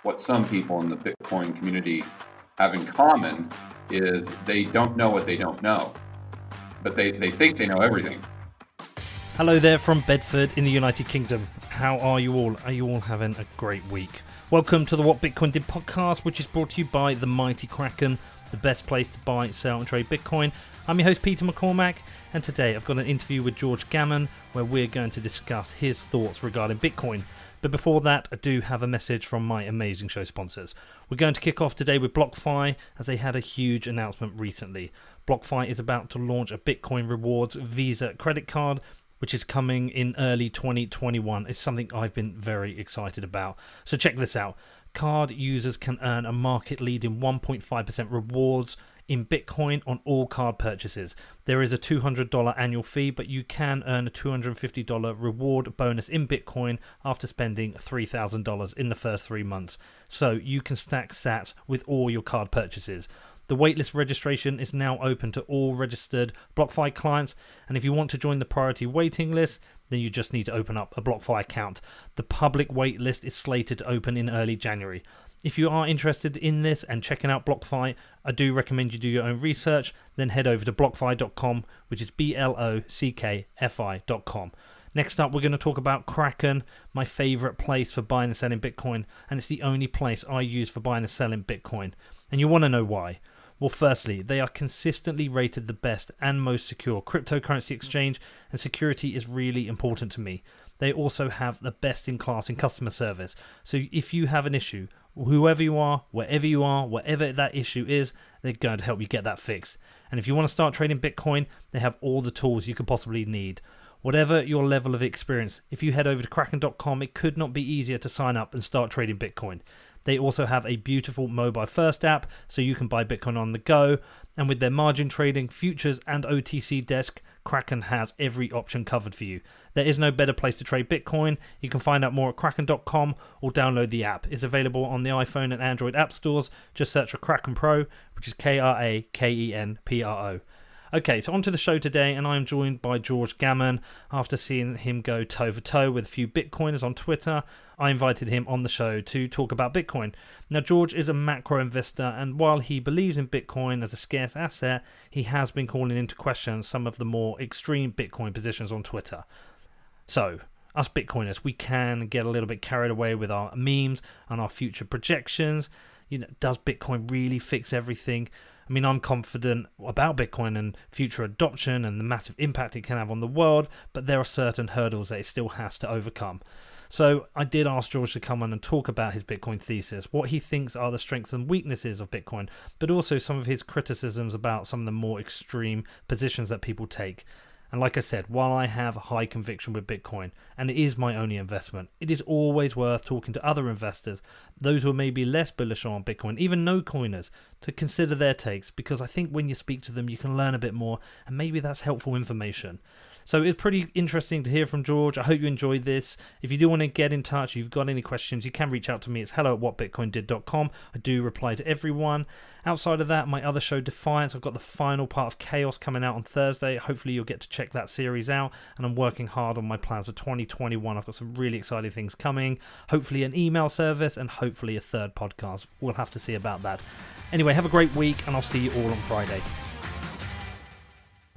what some people in the Bitcoin community have in common is they don't know what they don't know, but they think they know everything. Hello there from Bedford in the United Kingdom. How are you all? Are you all having a great week? Welcome to the What Bitcoin Did podcast, which is brought to you by the mighty Kraken, the best place to buy, sell and trade Bitcoin. I'm your host Peter McCormack, and today I've got an interview with George Gammon where we're going to discuss his thoughts regarding Bitcoin. But before that, I do have a message from my amazing show sponsors. We're going to kick off today with BlockFi, as they had a huge announcement recently. BlockFi is about to launch a Bitcoin Rewards Visa credit card, which is coming in early 2021. It's something I've been very excited about. So check this out. Card users can earn a market-leading 1.5% rewards in Bitcoin on all card purchases. There is a $200 annual fee, but you can earn a $250 reward bonus in Bitcoin after spending $3,000 in the first 3 months. So you can stack sats with all your card purchases. The waitlist registration is now open to all registered BlockFi clients, and if you want to join the priority waiting list, then you just need to open up a BlockFi account. The public waitlist is slated to open in early January. If you are interested in this and checking out BlockFi, I do recommend you do your own research, then head over to blockfi.com, which is blockfi.com. Next up, we're going to talk about Kraken, my favorite place for buying and selling Bitcoin, and it's the only place I use for buying and selling Bitcoin. And you want to know why? Well, firstly, they are consistently rated the best and most secure cryptocurrency exchange, and security is really important to me. They also have the best in class in customer service. So if you have an issue, whoever you are, whatever that issue is, they're going to help you get that fixed. And if you want to start trading Bitcoin, they have all the tools you could possibly need. Whatever your level of experience, if you head over to kraken.com, it could not be easier to sign up and start trading Bitcoin. They also have a beautiful mobile first app, so you can buy Bitcoin on the go. And with their margin trading, futures and OTC desk, Kraken has every option covered for you. There is no better place to trade Bitcoin. You can find out more at kraken.com or download the app. It's available on the iPhone and Android app stores. Just search for Kraken Pro, which is KrakenPro. Okay, so on to the show today, and I'm joined by George Gammon. After seeing him go toe-for-toe with a few Bitcoiners on Twitter, I invited him on the show to talk about Bitcoin. Now, George is a macro investor, and while he believes in Bitcoin as a scarce asset, he has been calling into question some of the more extreme Bitcoin positions on Twitter. So, us Bitcoiners, we can get a little bit carried away with our memes and our future projections. You know, does Bitcoin really fix everything? I mean, I'm confident about Bitcoin and future adoption and the massive impact it can have on the world, but there are certain hurdles that it still has to overcome. So I did ask George to come on and talk about his Bitcoin thesis, what he thinks are the strengths and weaknesses of Bitcoin, but also some of his criticisms about some of the more extreme positions that people take. And like I said, while I have high conviction with Bitcoin, and it is my only investment, it is always worth talking to other investors, those who are maybe less bullish on Bitcoin, even no-coiners, to consider their takes, because I think when you speak to them, you can learn a bit more, and maybe that's helpful information. So it's pretty interesting to hear from George. I hope you enjoyed this. If you do want to get in touch, you've got any questions, you can reach out to me. It's hello@whatbitcoindid.com. I do reply to everyone. Outside of that, my other show, Defiance, I've got the final part of Chaos coming out on Thursday. Hopefully you'll get to check that series out, and I'm working hard on my plans for 2021. I've got some really exciting things coming. Hopefully an email service, and hopefully a third podcast. We'll have to see about that. Anyway, have a great week, and I'll see you all on Friday.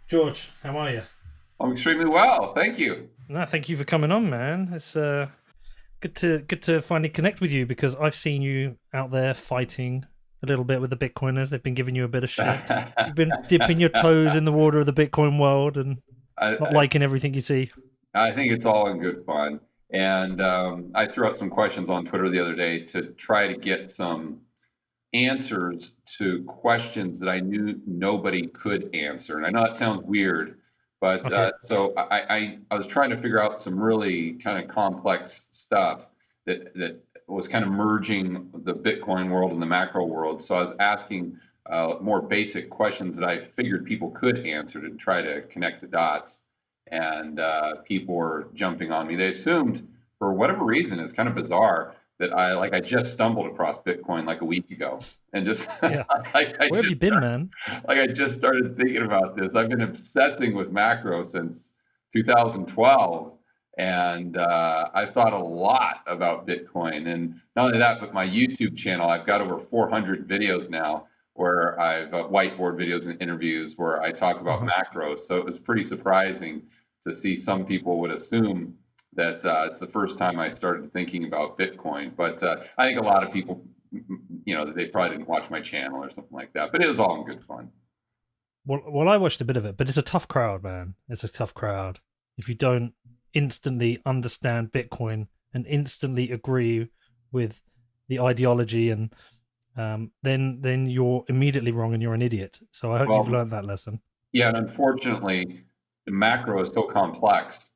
George, how are you? I'm extremely well, thank you. No, thank you for coming on, man. It's good to finally connect with you, because I've seen you out there fighting a little bit with the Bitcoiners. They've been giving you a bit of shit. You've been dipping your toes in the water of the Bitcoin world and not liking everything you see. I think it's all in good fun. And I threw out some questions on Twitter the other day to try to get some answers to questions that I knew nobody could answer. And I know that sounds weird, but Okay. so I was trying to figure out some really kind of complex stuff that was kind of merging the Bitcoin world and the macro world. So I was asking more basic questions that I figured people could answer to try to connect the dots. And people were jumping on me. They assumed, for whatever reason, it's kind of bizarre, that I just stumbled across Bitcoin like a week ago, and just Yeah. Where have you been, man? Like I just started thinking about this. I've been obsessing with macro since 2012, And I thought a lot about Bitcoin. And not only that, but my YouTube channel, I've got over 400 videos now where I've whiteboard videos and interviews where I talk about macros. So it was pretty surprising to see some people would assume that it's the first time I started thinking about Bitcoin. But I think a lot of people, they probably didn't watch my channel or something like that. But it was all in good fun. Well, I watched a bit of it, but it's a tough crowd, man. It's a tough crowd. If you don't instantly understand Bitcoin and instantly agree with the ideology, and then you're immediately wrong and you're an idiot. So I hope you've learned that lesson. Yeah, and unfortunately, the macro is so complex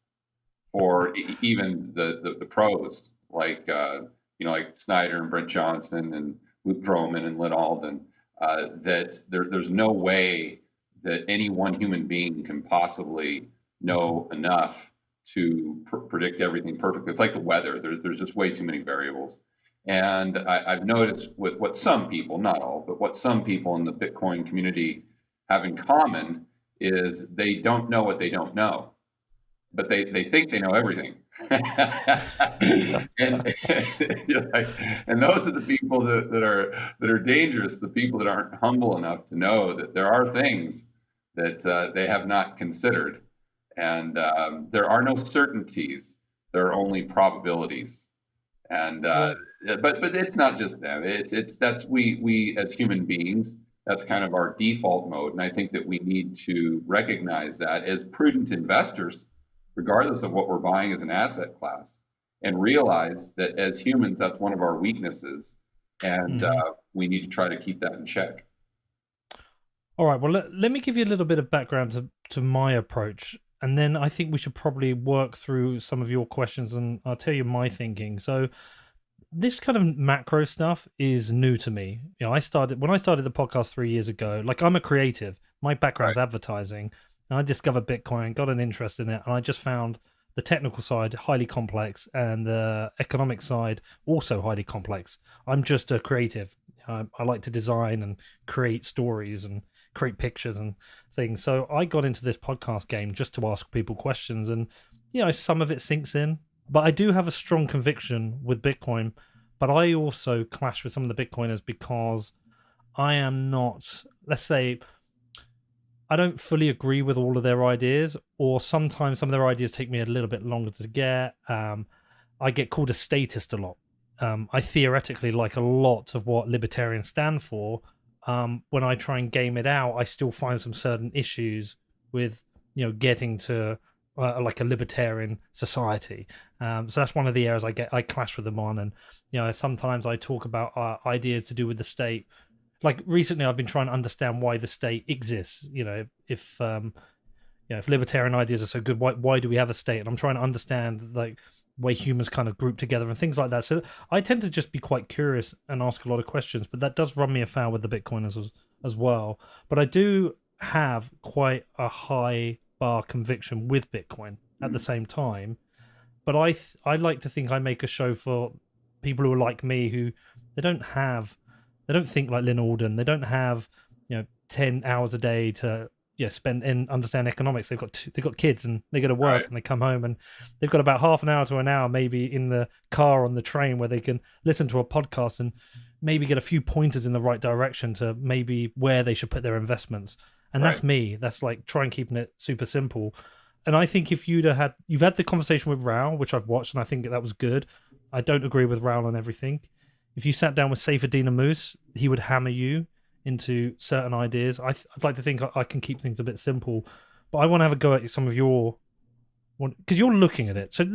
for even the pros like like Snyder and Brent Johnson and Luke Groman and Lynn Alden, that there's no way that any one human being can possibly know enough to predict everything perfectly. It's like the weather. There's just way too many variables. And I've noticed with what some people, not all, but what some people in the Bitcoin community have in common is they don't know what they don't know, but they think they know everything. and, and those are the people that are dangerous, the people that aren't humble enough to know that there are things that they have not considered. And there are no certainties, there are only probabilities. And but it's not just them. That's we as human beings, that's kind of our default mode. And I think that we need to recognize that as prudent investors, regardless of what we're buying as an asset class, and realize that as humans, that's one of our weaknesses. And we need to try to keep that in check. All right. Well, let me give you a little bit of background to my approach. And then I think we should probably work through some of your questions and I'll tell you my thinking. So this kind of macro stuff is new to me. When I started the podcast 3 years ago, like I'm a creative, my background's advertising, and I discovered Bitcoin, got an interest in it, and I just found the technical side highly complex and the economic side also highly complex. I'm just a creative. I like to design and create stories and create pictures and things. So I got into this podcast game just to ask people questions, and some of it sinks in. But I do have a strong conviction with Bitcoin, but I also clash with some of the Bitcoiners because I am not, let's say, I don't fully agree with all of their ideas, or sometimes some of their ideas take me a little bit longer to get. I get called a statist a lot. I theoretically like a lot of what libertarians stand for. When I try and game it out, I still find some certain issues with, getting to like a libertarian society. So that's one of the areas I clash with them on. And, sometimes I talk about ideas to do with the state. Like recently I've been trying to understand why the state exists. If libertarian ideas are so good, why do we have a state? And I'm trying to understand like way humans kind of group together and things like that. So I tend to just be quite curious and ask a lot of questions, but that does run me afoul with the Bitcoiners as well. But I do have quite a high bar conviction with Bitcoin at the same time. But I like to think I make a show for people who are like me, who they don't think like Lynn Alden. They don't have 10 hours a day to spend and understand economics. They've got kids and they go to work and they come home and they've got about half an hour to an hour maybe in the car on the train where they can listen to a podcast and maybe get a few pointers in the right direction to maybe where they should put their investments. And that's me. That's like trying keeping it super simple. And I think if you've had the conversation with Raoul, which I've watched, and I think that was good. I don't agree with Raoul on everything. If you sat down with Saifedean Ammous, he would hammer you into certain ideas. I'd like to think I can keep things a bit simple, but I want to have a go at some of your, because you're looking at it. So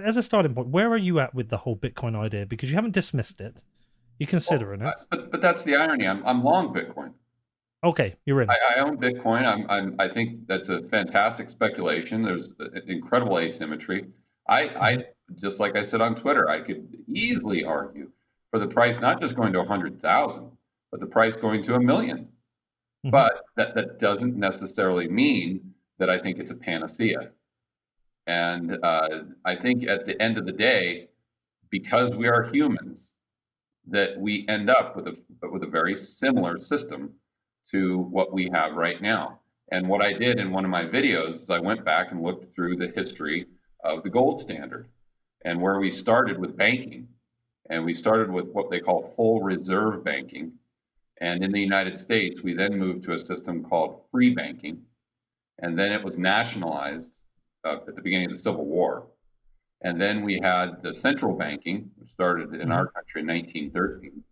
as a starting point, where are you at with the whole Bitcoin idea? Because you haven't dismissed it, you're considering it. But that's the irony. I'm long Bitcoin. Okay, you're in. I own Bitcoin. I think that's a fantastic speculation. There's incredible asymmetry. I just like I said on Twitter, I could easily argue for the price not just going to 100,000, but the price going to 1 million. Mm-hmm. But that doesn't necessarily mean that I think it's a panacea. And I think at the end of the day, because we are humans, that we end up with a very similar system to what we have right now. And what I did in one of my videos is I went back and looked through the history of the gold standard, and where we started with banking, and we started with what they call full reserve banking. And in the United States, we then moved to a system called free banking, and then it was nationalized at the beginning of the Civil War. And then we had the central banking, which started in our country in 1913.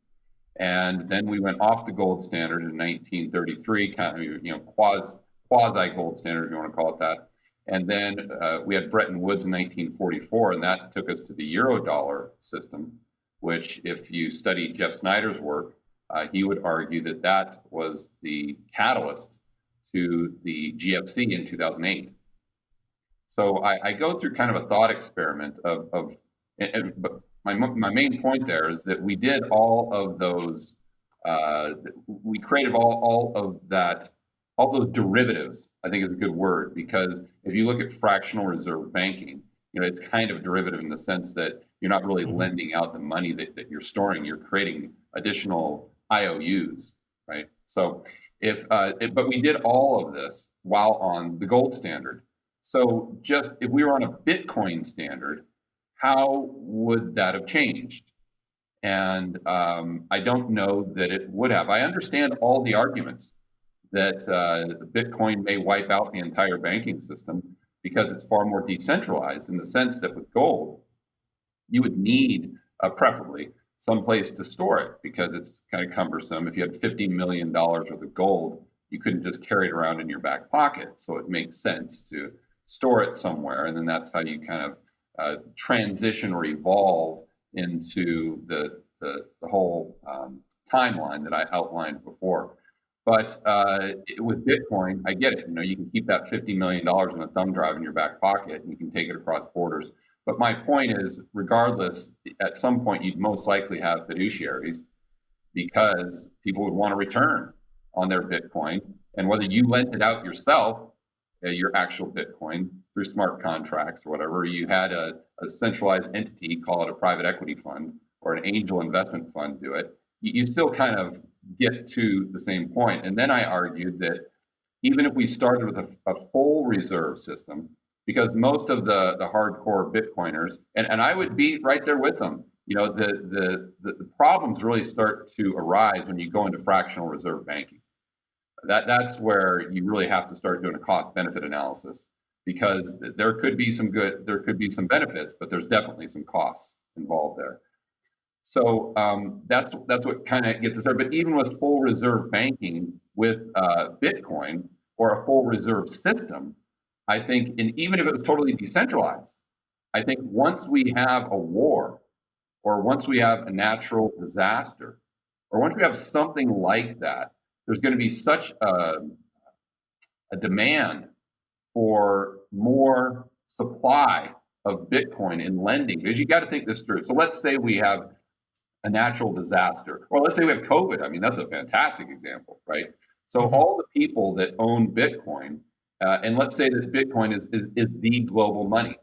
And then we went off the gold standard in 1933, kind of, quasi gold standard, if you want to call it that. And then we had Bretton Woods in 1944, and that took us to the Eurodollar system, which, if you study Jeff Snyder's work, he would argue that that was the catalyst to the GFC in 2008. So I go through kind of a thought experiment but my main point there is that we did all of those, we created all of that, all those derivatives, I think is a good word, because if you look at fractional reserve banking, it's kind of derivative in the sense that you're not really lending out the money that you're storing, you're creating additional IOUs, right? So but we did all of this while on the gold standard. So just if we were on a Bitcoin standard, how would that have changed? And I don't know that it would have. I understand all the arguments that Bitcoin may wipe out the entire banking system because it's far more decentralized, in the sense that with gold, you would need preferably some place to store it, because it's kind of cumbersome. If you had $50 million worth of gold, you couldn't just carry it around in your back pocket. So it makes sense to store it somewhere. And then that's how you kind of transition or evolve into the whole timeline that I outlined before. But with Bitcoin, I get it. You can keep that $50 million on a thumb drive in your back pocket, and you can take it across borders. But my point is, regardless, at some point, you'd most likely have fiduciaries, because people would want to return on their Bitcoin. And whether you lent it out yourself, your actual Bitcoin, through smart contracts or whatever, you had a centralized entity, call it a private equity fund or an angel investment fund, do it, you still kind of get to the same point. And then I argued that even if we started with a full reserve system, because most of the hardcore Bitcoiners, and I would be right there with them, the problems really start to arise when you go into fractional reserve banking. That's where you really have to start doing a cost benefit analysis, because there could be some benefits, but there's definitely some costs involved there. So that's what kind of gets us there. But even with full reserve banking with Bitcoin, or a full reserve system, I think, and even if it was totally decentralized, I think once we have a war, or once we have a natural disaster, or once we have something like that, there's going to be such a demand for more supply of Bitcoin in lending, because you got to think this through. So let's say we have a natural disaster, or let's say we have COVID. I mean, that's a fantastic example, right? So all the people that own Bitcoin, and let's say that Bitcoin is the global money.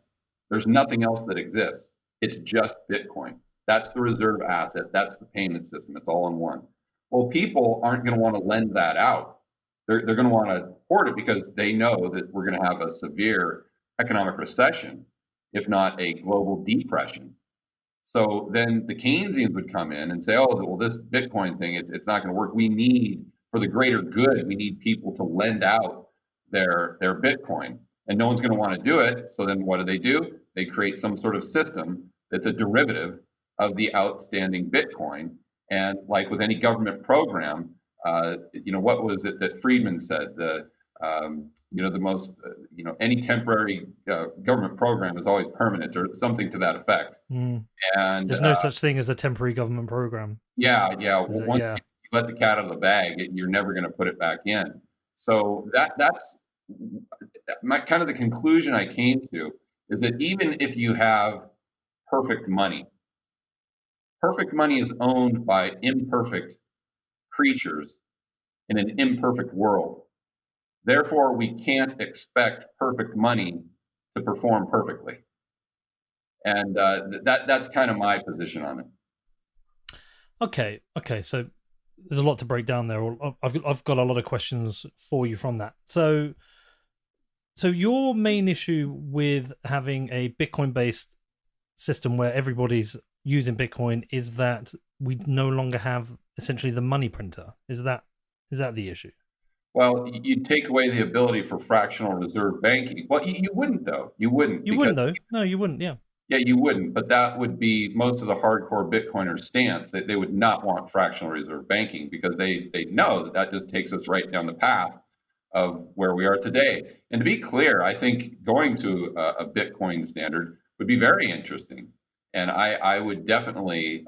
There's nothing else that exists. It's just Bitcoin. That's the reserve asset. That's the payment system. It's all in one. Well, people aren't going to want to lend that out. They're going to want to hoard it, because they know that we're going to have a severe economic recession, if not a global depression. So then the Keynesians would come in and say, oh, well, this Bitcoin thing, it's not going to work. We need, for the greater good, we need people to lend out their Bitcoin, and no one's going to want to do it. So then what do? They create some sort of system that's a derivative of the outstanding Bitcoin. And like with any government program, what was it that Friedman said? The most, any temporary government program is always permanent, or something to that effect. And there's no such thing as a temporary government program. Yeah. Well, once you let the cat out of the bag, you're never going to put it back in. So that's my kind of the conclusion I came to, is that even if you have perfect money is owned by imperfect creatures in an imperfect world. Therefore, we can't expect perfect money to perform perfectly. And that's kind of my position on it. Okay. So there's a lot to break down there. I've got a lot of questions for you from that. So So your main issue with having a Bitcoin-based system where everybody's using Bitcoin is that we no longer have essentially the money printer. Is that the issue? Well, you take away the ability for fractional reserve banking. Well, you wouldn't though. You wouldn't You because wouldn't though. No, you wouldn't. Yeah. yeah, you wouldn't. But that would be most of the hardcore Bitcoiners' stance that they would not want fractional reserve banking because they know that that just takes us right down the path of where we are today. And to be clear, I think going to a Bitcoin standard would be very interesting, and I would definitely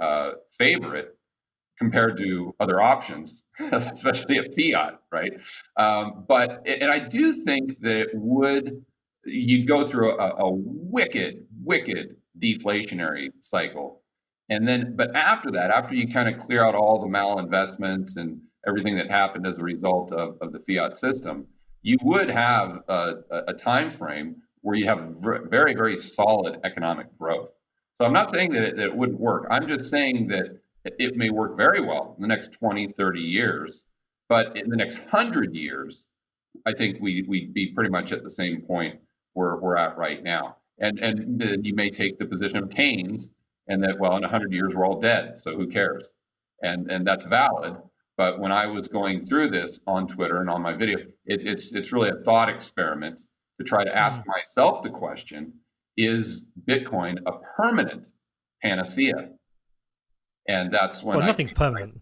favor it compared to other options, especially a fiat, right? But and I do think that it would you go through a wicked deflationary cycle, and then but after that, after you kind of clear out all the malinvestments and everything that happened as a result of the fiat system, you would have a time frame where you have very solid economic growth. So I'm not saying that it wouldn't work. I'm just saying that it may work very well in the next 20, 30 years, but in the next 100 years, I think we'd be pretty much at the same point where we're at right now. And then you may take the position of Keynes and that, well, in 100 years, we're all dead. So who cares? And that's valid. But when I was going through this on Twitter and on my video, it's really a thought experiment to try to ask myself the question, is Bitcoin a permanent panacea? And that's when Well, nothing's permanent.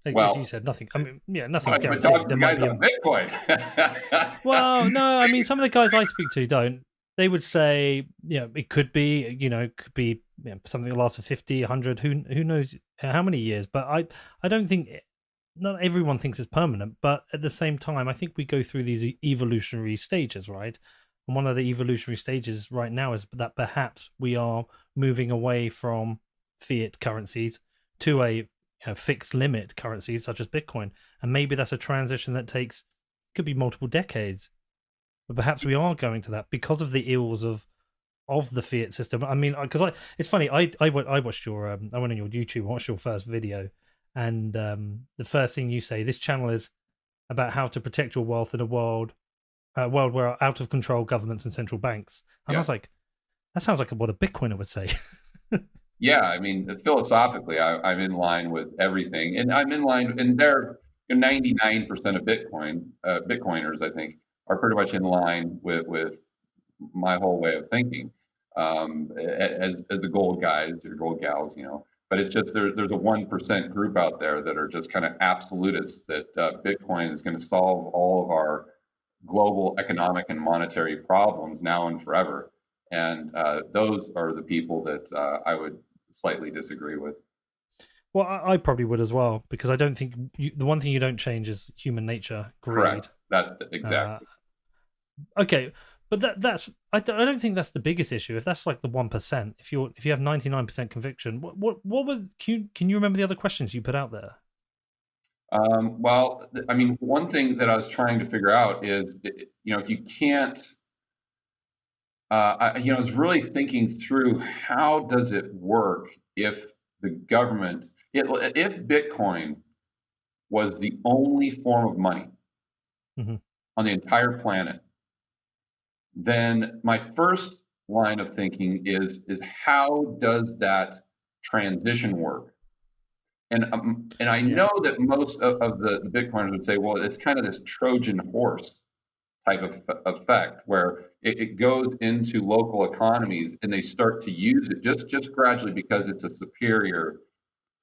As well, you said, nothing. I mean, yeah, nothing's but guaranteed. talking There to might guys be on Bitcoin. Well, no, I mean, some of the guys I speak to don't. They would say, it could be, could be something that lasts for 50, 100, who knows how many years. But I don't think, not everyone thinks it's permanent. But at the same time, I think we go through these evolutionary stages, right? And one of the evolutionary stages right now is that perhaps we are moving away from fiat currencies to a fixed limit currencies such as Bitcoin. And maybe that's a transition that could be multiple decades. But perhaps we are going to that because of the ills of the fiat system. I mean, because it's funny. I watched your I went on your YouTube, watched your first video, and the first thing you say, this channel is about how to protect your wealth in a world where out of control governments and central banks. And I was like, that sounds like what a Bitcoiner would say. Yeah, I mean, philosophically, I'm in line with everything, and I'm in line, and they're 99% of Bitcoiners, I think, are pretty much in line with my whole way of thinking. As the gold guys or gold gals, but it's just there's a 1% group out there that are just kind of absolutists that Bitcoin is going to solve all of our global economic and monetary problems now and forever. And those are the people that I would slightly disagree with. Well, I probably would as well, because I don't think the one thing you don't change is human nature, greed. Correct. That exactly. Okay, but that's I don't think that's the biggest issue. If that's like the 1%, if you have 99% conviction, what would can you remember the other questions you put out there? Well, I mean, one thing that I was trying to figure out is, if you can't, I was really thinking through how does it work if the government, if Bitcoin was the only form of money on the entire planet, then my first line of thinking is how does that transition work? And I know that most of the Bitcoiners would say, well, it's kind of this Trojan horse type of effect where it goes into local economies and they start to use it just gradually because it's a superior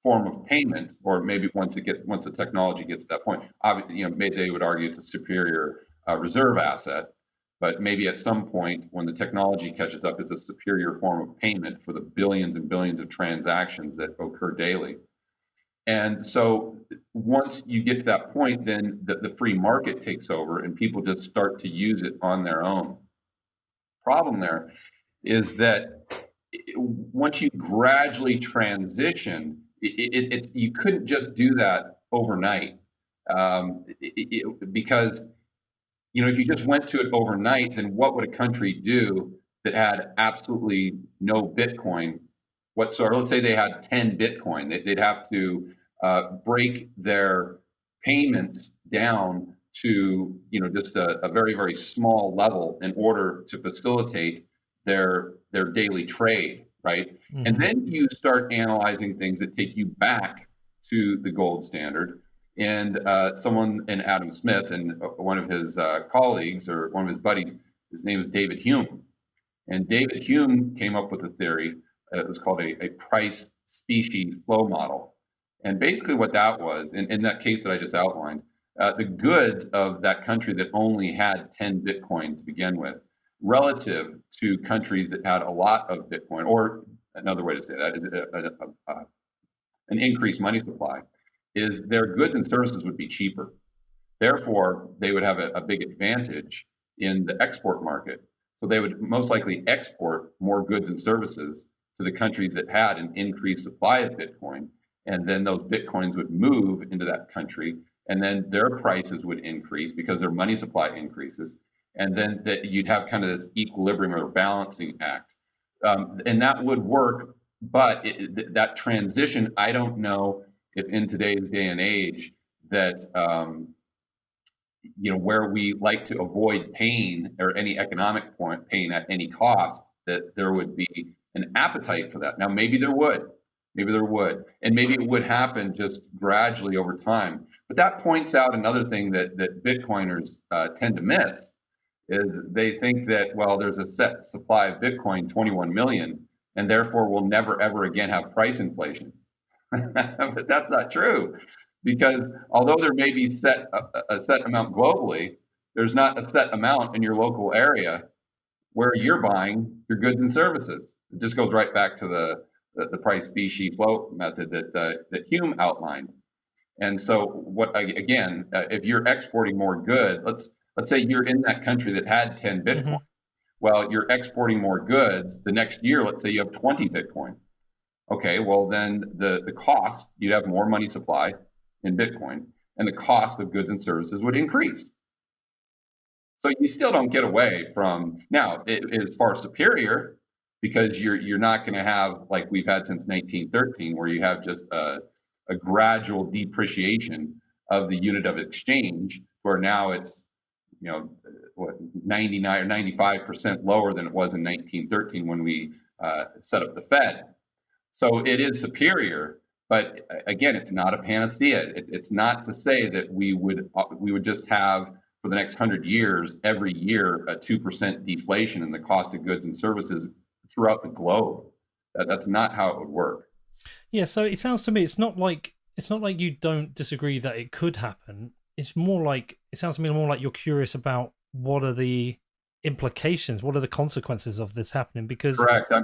form of payment, or maybe once the technology gets to that point, obviously, maybe they would argue it's a superior reserve asset, but maybe at some point when the technology catches up, it's a superior form of payment for the billions and billions of transactions that occur daily. And so once you get to that point, then the free market takes over and people just start to use it on their own. Problem there is that once you gradually transition, you couldn't just do that overnight, because if you just went to it overnight, then what would a country do that had absolutely no Bitcoin whatsoever? Let's say they had 10 Bitcoin. They'd have to break their payments down to, just a very, very small level in order to facilitate their daily trade, right? And Hmm. then you start analyzing things that take you back to the gold standard. And someone in Adam Smith and one of his colleagues or one of his buddies, his name is David Hume. And David Hume came up with a theory. It was called a price species flow model. And basically, what that was, in that case that I just outlined, the goods of that country that only had 10 Bitcoin to begin with, relative to countries that had a lot of Bitcoin, or another way to say that is an increased money supply, is their goods and services would be cheaper. Therefore, they would have a big advantage in the export market. So they would most likely export more goods and services to the countries that had an increased supply of Bitcoin. And then those Bitcoins would move into that country. And then their prices would increase because their money supply increases. And then you'd have kind of this equilibrium or balancing act. And that would work. But that transition, I don't know if in today's day and age that where we like to avoid pain or any economic pain at any cost, that there would be an appetite for that. Now, maybe there would, and maybe it would happen just gradually over time. But that points out another thing that Bitcoiners tend to miss is they think that, well, there's a set supply of Bitcoin, 21 million, and therefore we'll never, ever again have price inflation. But that's not true. Because although there may be a set amount globally, there's not a set amount in your local area where you're buying your goods and services. It just goes right back to the price species flow method that Hume outlined. And so, if you're exporting more goods, let's say you're in that country that had 10 Bitcoin. Hmm. Well, you're exporting more goods. The next year, let's say you have 20 Bitcoin. Okay, well then the cost, you'd have more money supply in Bitcoin, and the cost of goods and services would increase. So you still don't get away from, now it is far superior because you're not going to have, like we've had since 1913, where you have just a gradual depreciation of the unit of exchange, where now it's 99 or 95% lower than it was in 1913 when we set up the Fed. So it is superior. But again, it's not a panacea. It's not to say that we would just have for the next 100 years, every year, a 2% deflation in the cost of goods and services throughout the globe. That's not how it would work. Yeah, so it sounds to me it's not like you don't disagree that it could happen. It sounds to me more like you're curious about what are the implications, what are the consequences of this happening? Because correct, I'm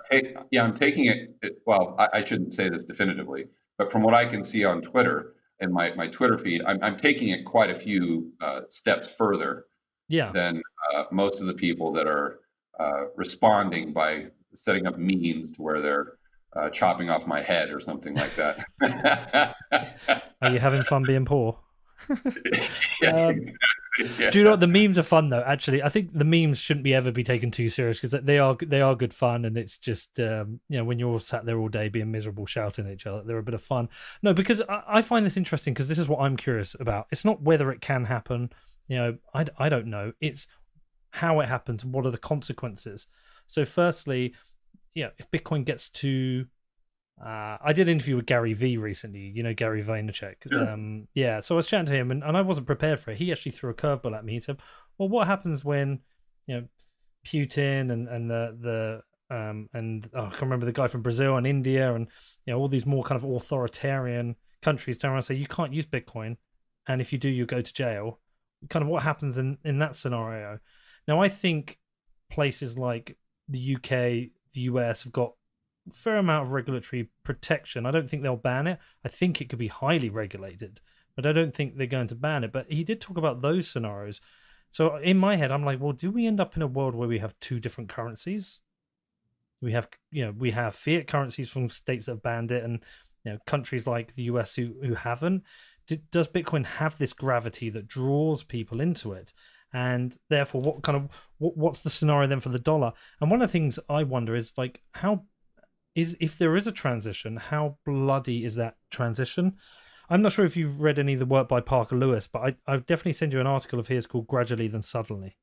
taking it. Well, I shouldn't say this definitively, but from what I can see on Twitter and my Twitter feed, I'm taking it quite a few steps further than most of the people that are responding by setting up memes to where they're chopping off my head or something like that. Are you having fun being poor? Yeah, exactly. Yeah. Do you know what, the memes are fun though? Actually, I think the memes shouldn't be ever be taken too serious because they are good fun, and it's just when you're all sat there all day being miserable shouting at each other, they're a bit of fun. No, because I find this interesting because this is what I'm curious about. It's not whether it can happen. I don't know. It's how it happens. What are the consequences? So firstly, if Bitcoin gets to I did an interview with Gary V recently, Gary Vaynerchuk. Sure. So I was chatting to him, and I wasn't prepared for it. He actually threw a curveball at me. He said, "Well, what happens when, Putin and I can't remember the guy from Brazil and India and all these more kind of authoritarian countries turn around and say you can't use Bitcoin, and if you do, you go to jail. Kind of what happens in that scenario?" Now, I think places like the UK, the US have got fair amount of regulatory protection. I don't think they'll ban it. I think it could be highly regulated, but I don't think they're going to ban it. But he did talk about those scenarios. So in my head, I'm like, well, do we end up in a world where we have two different currencies? We have fiat currencies from states that have banned it, and countries like the US who haven't. Does Bitcoin have this gravity that draws people into it? And therefore, what's the scenario then for the dollar? And one of the things I wonder is if there is a transition, how bloody is that transition? I'm not sure if you've read any of the work by Parker Lewis, but I'll definitely send you an article of his called Gradually Then Suddenly.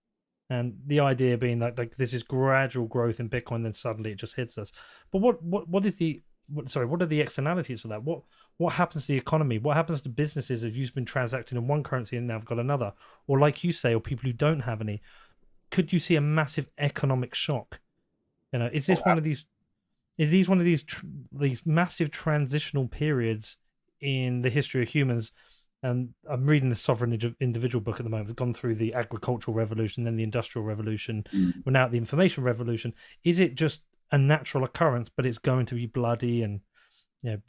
And the idea being that like this is gradual growth in Bitcoin, then suddenly it just hits us. But what is the what are the externalities for that? What happens to the economy? What happens to businesses if you've been transacting in one currency and now have got another? Or like you say, or people who don't have any, could you see a massive economic shock? Is this one of these? Is these one of these massive transitional periods in the history of humans? And I'm reading the Sovereign Individual book at the moment. I've gone through the agricultural revolution, then the industrial revolution, we're now at the information revolution. Is it just a natural occurrence, but it's going to be bloody and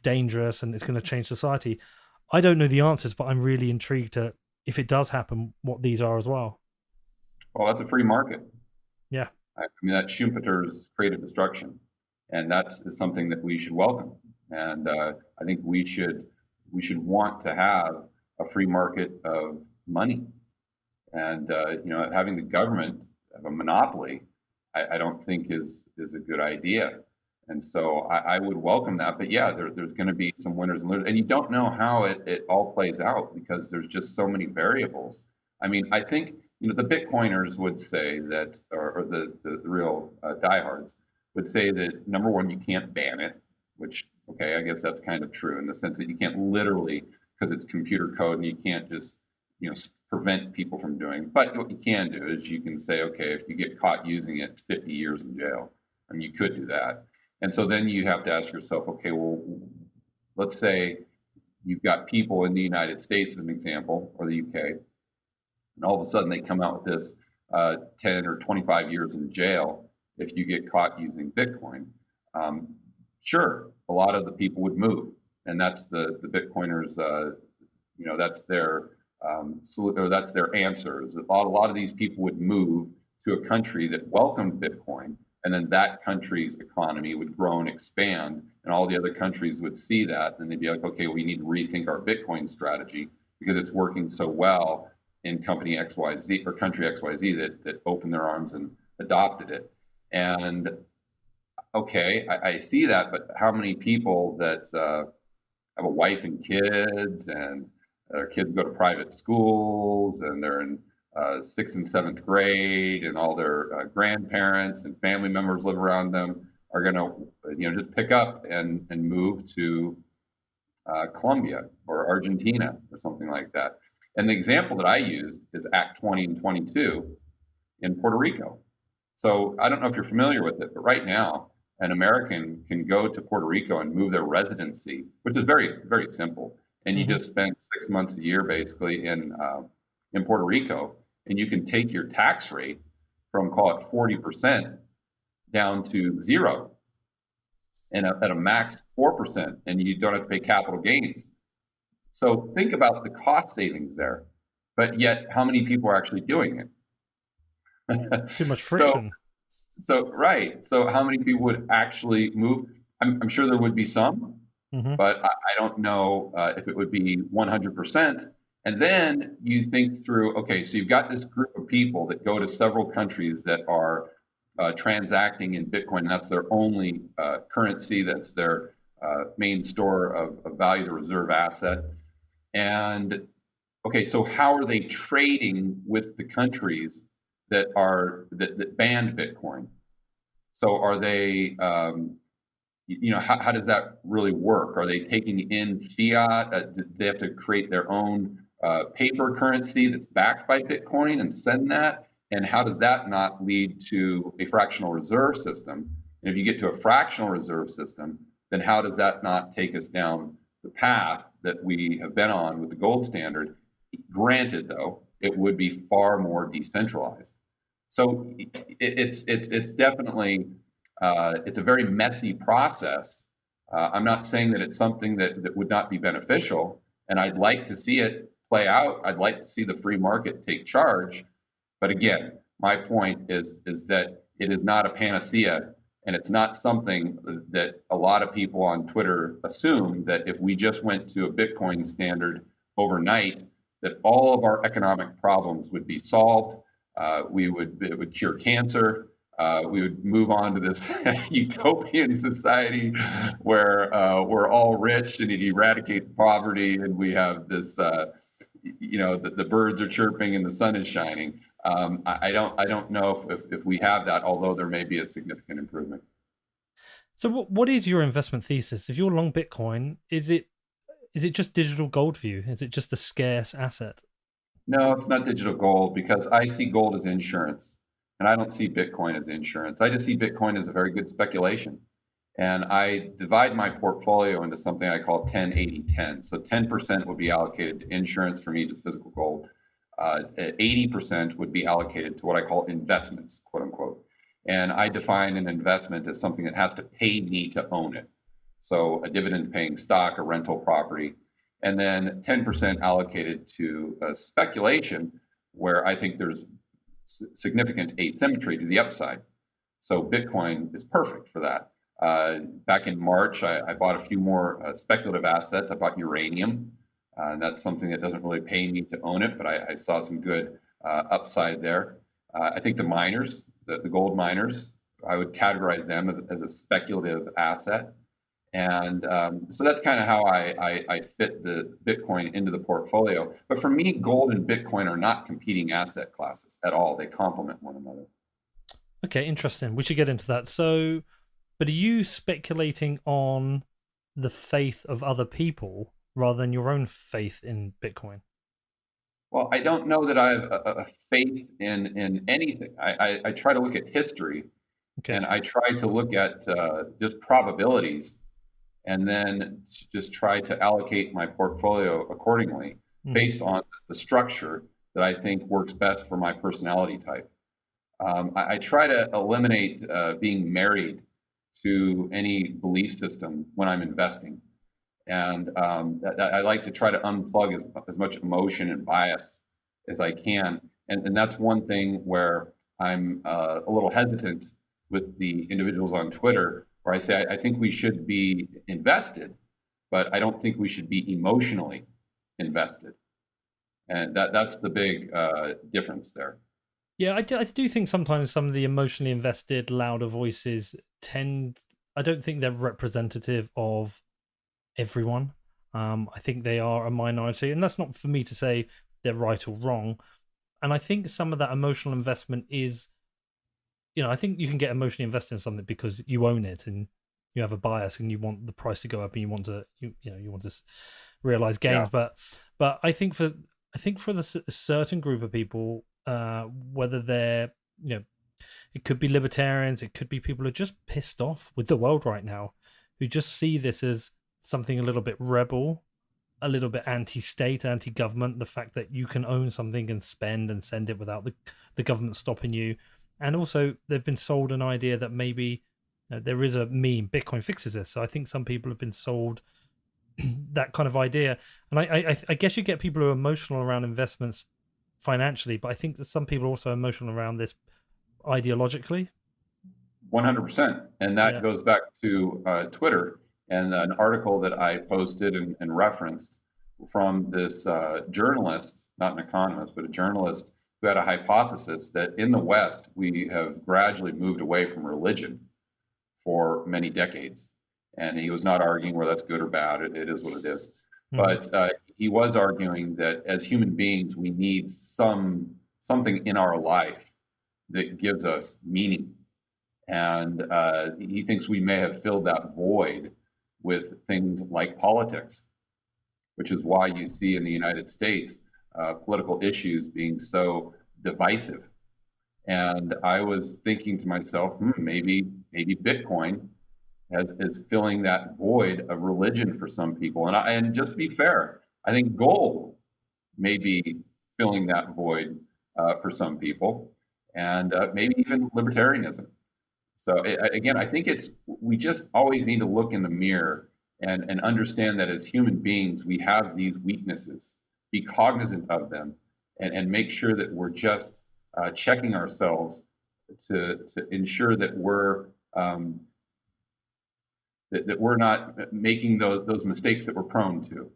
dangerous, and it's going to change society? I don't know the answers, but I'm really intrigued to, if it does happen, what these are as well. Well, that's a free market. Yeah. I mean, that's Schumpeter's creative destruction, and that's something that we should welcome. And I think we should want to have a free market of money. And having the government have a monopoly, I don't think is a good idea. And so I would welcome that. But yeah, there's going to be some winners and losers, and you don't know how it all plays out because there's just so many variables. I mean, I think the Bitcoiners would say that, or the real diehards would say that, number one, you can't ban it, which, okay, I guess that's kind of true in the sense that you can't literally, because it's computer code and you can't just prevent people from doing it. But what you can do is you can say, okay, if you get caught using it, it's 50 years in jail. I mean, you could do that. And so then you have to ask yourself, okay, well, let's say you've got people in the United States, as an example, or the UK, and all of a sudden they come out with this 10 or 25 years in jail if you get caught using Bitcoin. Sure, a lot of the people would move, and that's the Bitcoiners. That's their or that's their answers. A lot of these people would move to a country that welcomed Bitcoin, and then that country's economy would grow and expand, and all the other countries would see that, and they'd be like, okay, we need to rethink our Bitcoin strategy because it's working so well in company XYZ or country XYZ that opened their arms and adopted it. And okay, I see that, but how many people that have a wife and kids, and their kids go to private schools, and they're in 6th and 7th grade, and all their grandparents and family members live around them, are going to just pick up and move to Colombia or Argentina or something like that. And the example that I used is Act 20 and 22 in Puerto Rico. So I don't know if you're familiar with it, but right now, an American can go to Puerto Rico and move their residency, which is very, very simple. And you just spend 6 months a year basically in Puerto Rico, and you can take your tax rate from, call it 40% down to 0, and at a max 4%, and you don't have to pay capital gains. So think about the cost savings there, but yet how many people are actually doing it? Too much friction. Right. So how many people would actually move? I'm sure there would be some, but I don't know if it would be 100%. And then you think through, okay, so you've got this group of people that go to several countries that are transacting in Bitcoin, and that's their only currency, that's their main store of value, the reserve asset. And okay, so how are they trading with the countries that banned Bitcoin? So are they, how does that really work? Are they taking in fiat? Do they have to create their own paper currency that's backed by Bitcoin and send that? And how does that not lead to a fractional reserve system? And if you get to a fractional reserve system, then how does that not take us down the path that we have been on with the gold standard? Granted, though, it would be far more decentralized. So it's definitely it's a very messy process. I'm not saying that it's something that would not be beneficial, and I'd like to see it play out. I'd like to see the free market take charge. But again, my point is that it is not a panacea, and it's not something that a lot of people on Twitter assume, that if we just went to a Bitcoin standard overnight, that all of our economic problems would be solved. It would cure cancer. we would move on to this utopian society where we're all rich and it eradicates poverty, and we have this, the birds are chirping and the sun is shining. I don't know if we have that, although there may be a significant improvement. So what is your investment thesis? If you're long Bitcoin, is it just digital gold for you? Is it just a scarce asset? No, it's not digital gold because I see gold as insurance and I don't see Bitcoin as insurance. I just see Bitcoin as a very good speculation. And I divide my portfolio into something I call 10-80-10. So 10% would be allocated to insurance for me, to physical gold. 80% would be allocated to what I call investments, quote unquote. And I define an investment as something that has to pay me to own it. So a dividend paying stock, a rental property, and then 10% allocated to speculation, where I think there's significant asymmetry to the upside. So Bitcoin is perfect for that. Back in March, I bought a few more speculative assets. I bought uranium. And that's something that doesn't really pay me to own it, but I saw some good upside there. I think the miners, the gold miners, I would categorize them as a speculative asset. And so that's kind of how I fit the Bitcoin into the portfolio. But for me, gold and Bitcoin are not competing asset classes at all. They complement one another. Okay, interesting. We should get into that. So, but are you speculating on the faith of other people rather than your own faith in Bitcoin? Well, I don't know that I have a faith in anything. I try to look at history, Okay. and I try to look at just probabilities, and then just try to allocate my portfolio accordingly based on the structure that I think works best for my personality type. I try to eliminate being married to any belief system when I'm investing. And I like to try to unplug as much emotion and bias as I can. And that's one thing where I'm a little hesitant with the individuals on Twitter, where I say I think we should be invested, but I don't think we should be emotionally invested. And that's the big difference there. Yeah, I do think sometimes some of the emotionally invested, louder voices I don't think they're representative of everyone. I think they are a minority, and that's not for me to say they're right or wrong. And I think some of that emotional investment is, I think you can get emotionally invested in something because you own it and you have a bias and you want the price to go up and you want to, you want to realize gains. Yeah. But I think for the certain group of people, whether they're, it could be libertarians, it could be people who are just pissed off with the world right now, who just see this as something a little bit rebel, a little bit anti-state, anti-government, the fact that you can own something and spend and send it without the government stopping you. And also they've been sold an idea that maybe there is a meme, Bitcoin fixes this. So I think some people have been sold that kind of idea. And I guess you get people who are emotional around investments financially, but I think that some people are also emotional around this ideologically. 100%. And that goes back to Twitter and an article that I posted and referenced from this journalist, not an economist, but a journalist who had a hypothesis that in the West, we have gradually moved away from religion for many decades. And he was not arguing whether that's good or bad. It is what it is. Mm-hmm. But he was arguing that as human beings, we need something in our life that gives us meaning. And he thinks we may have filled that void with things like politics, which is why you see in the United States political issues being so divisive. And I was thinking to myself, maybe Bitcoin is filling that void of religion for some people. And just to be fair, I think gold may be filling that void for some people, and maybe even libertarianism. So again, I think we just always need to look in the mirror and understand that as human beings, we have these weaknesses, be cognizant of them, and make sure that we're just checking ourselves to ensure that we're that we're not making those mistakes that we're prone to.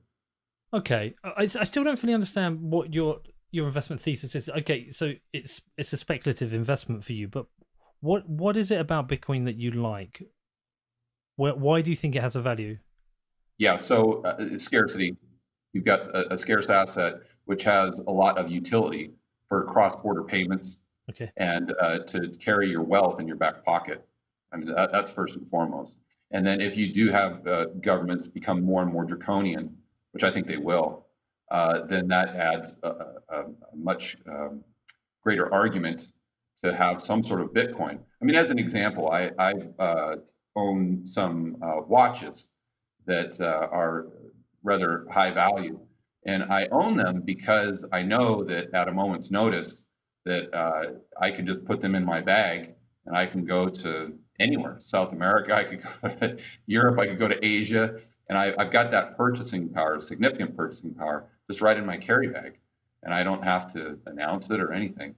Okay, I still don't fully understand what your investment thesis is. Okay, so it's a speculative investment for you, but What is it about Bitcoin that you like? Why do you think it has a value? Yeah, so scarcity. You've got a scarce asset which has a lot of utility for cross-border payments Okay. and to carry your wealth in your back pocket. I mean, that's first and foremost. And then if you do have governments become more and more draconian, which I think they will, then that adds a much greater argument to have some sort of Bitcoin. I mean, as an example, I own some watches that are rather high value. And I own them because I know that at a moment's notice that I can just put them in my bag and I can go to anywhere, South America, I could go to Europe, I could go to Asia, and I've got that purchasing power, significant purchasing power, just right in my carry bag. And I don't have to announce it or anything.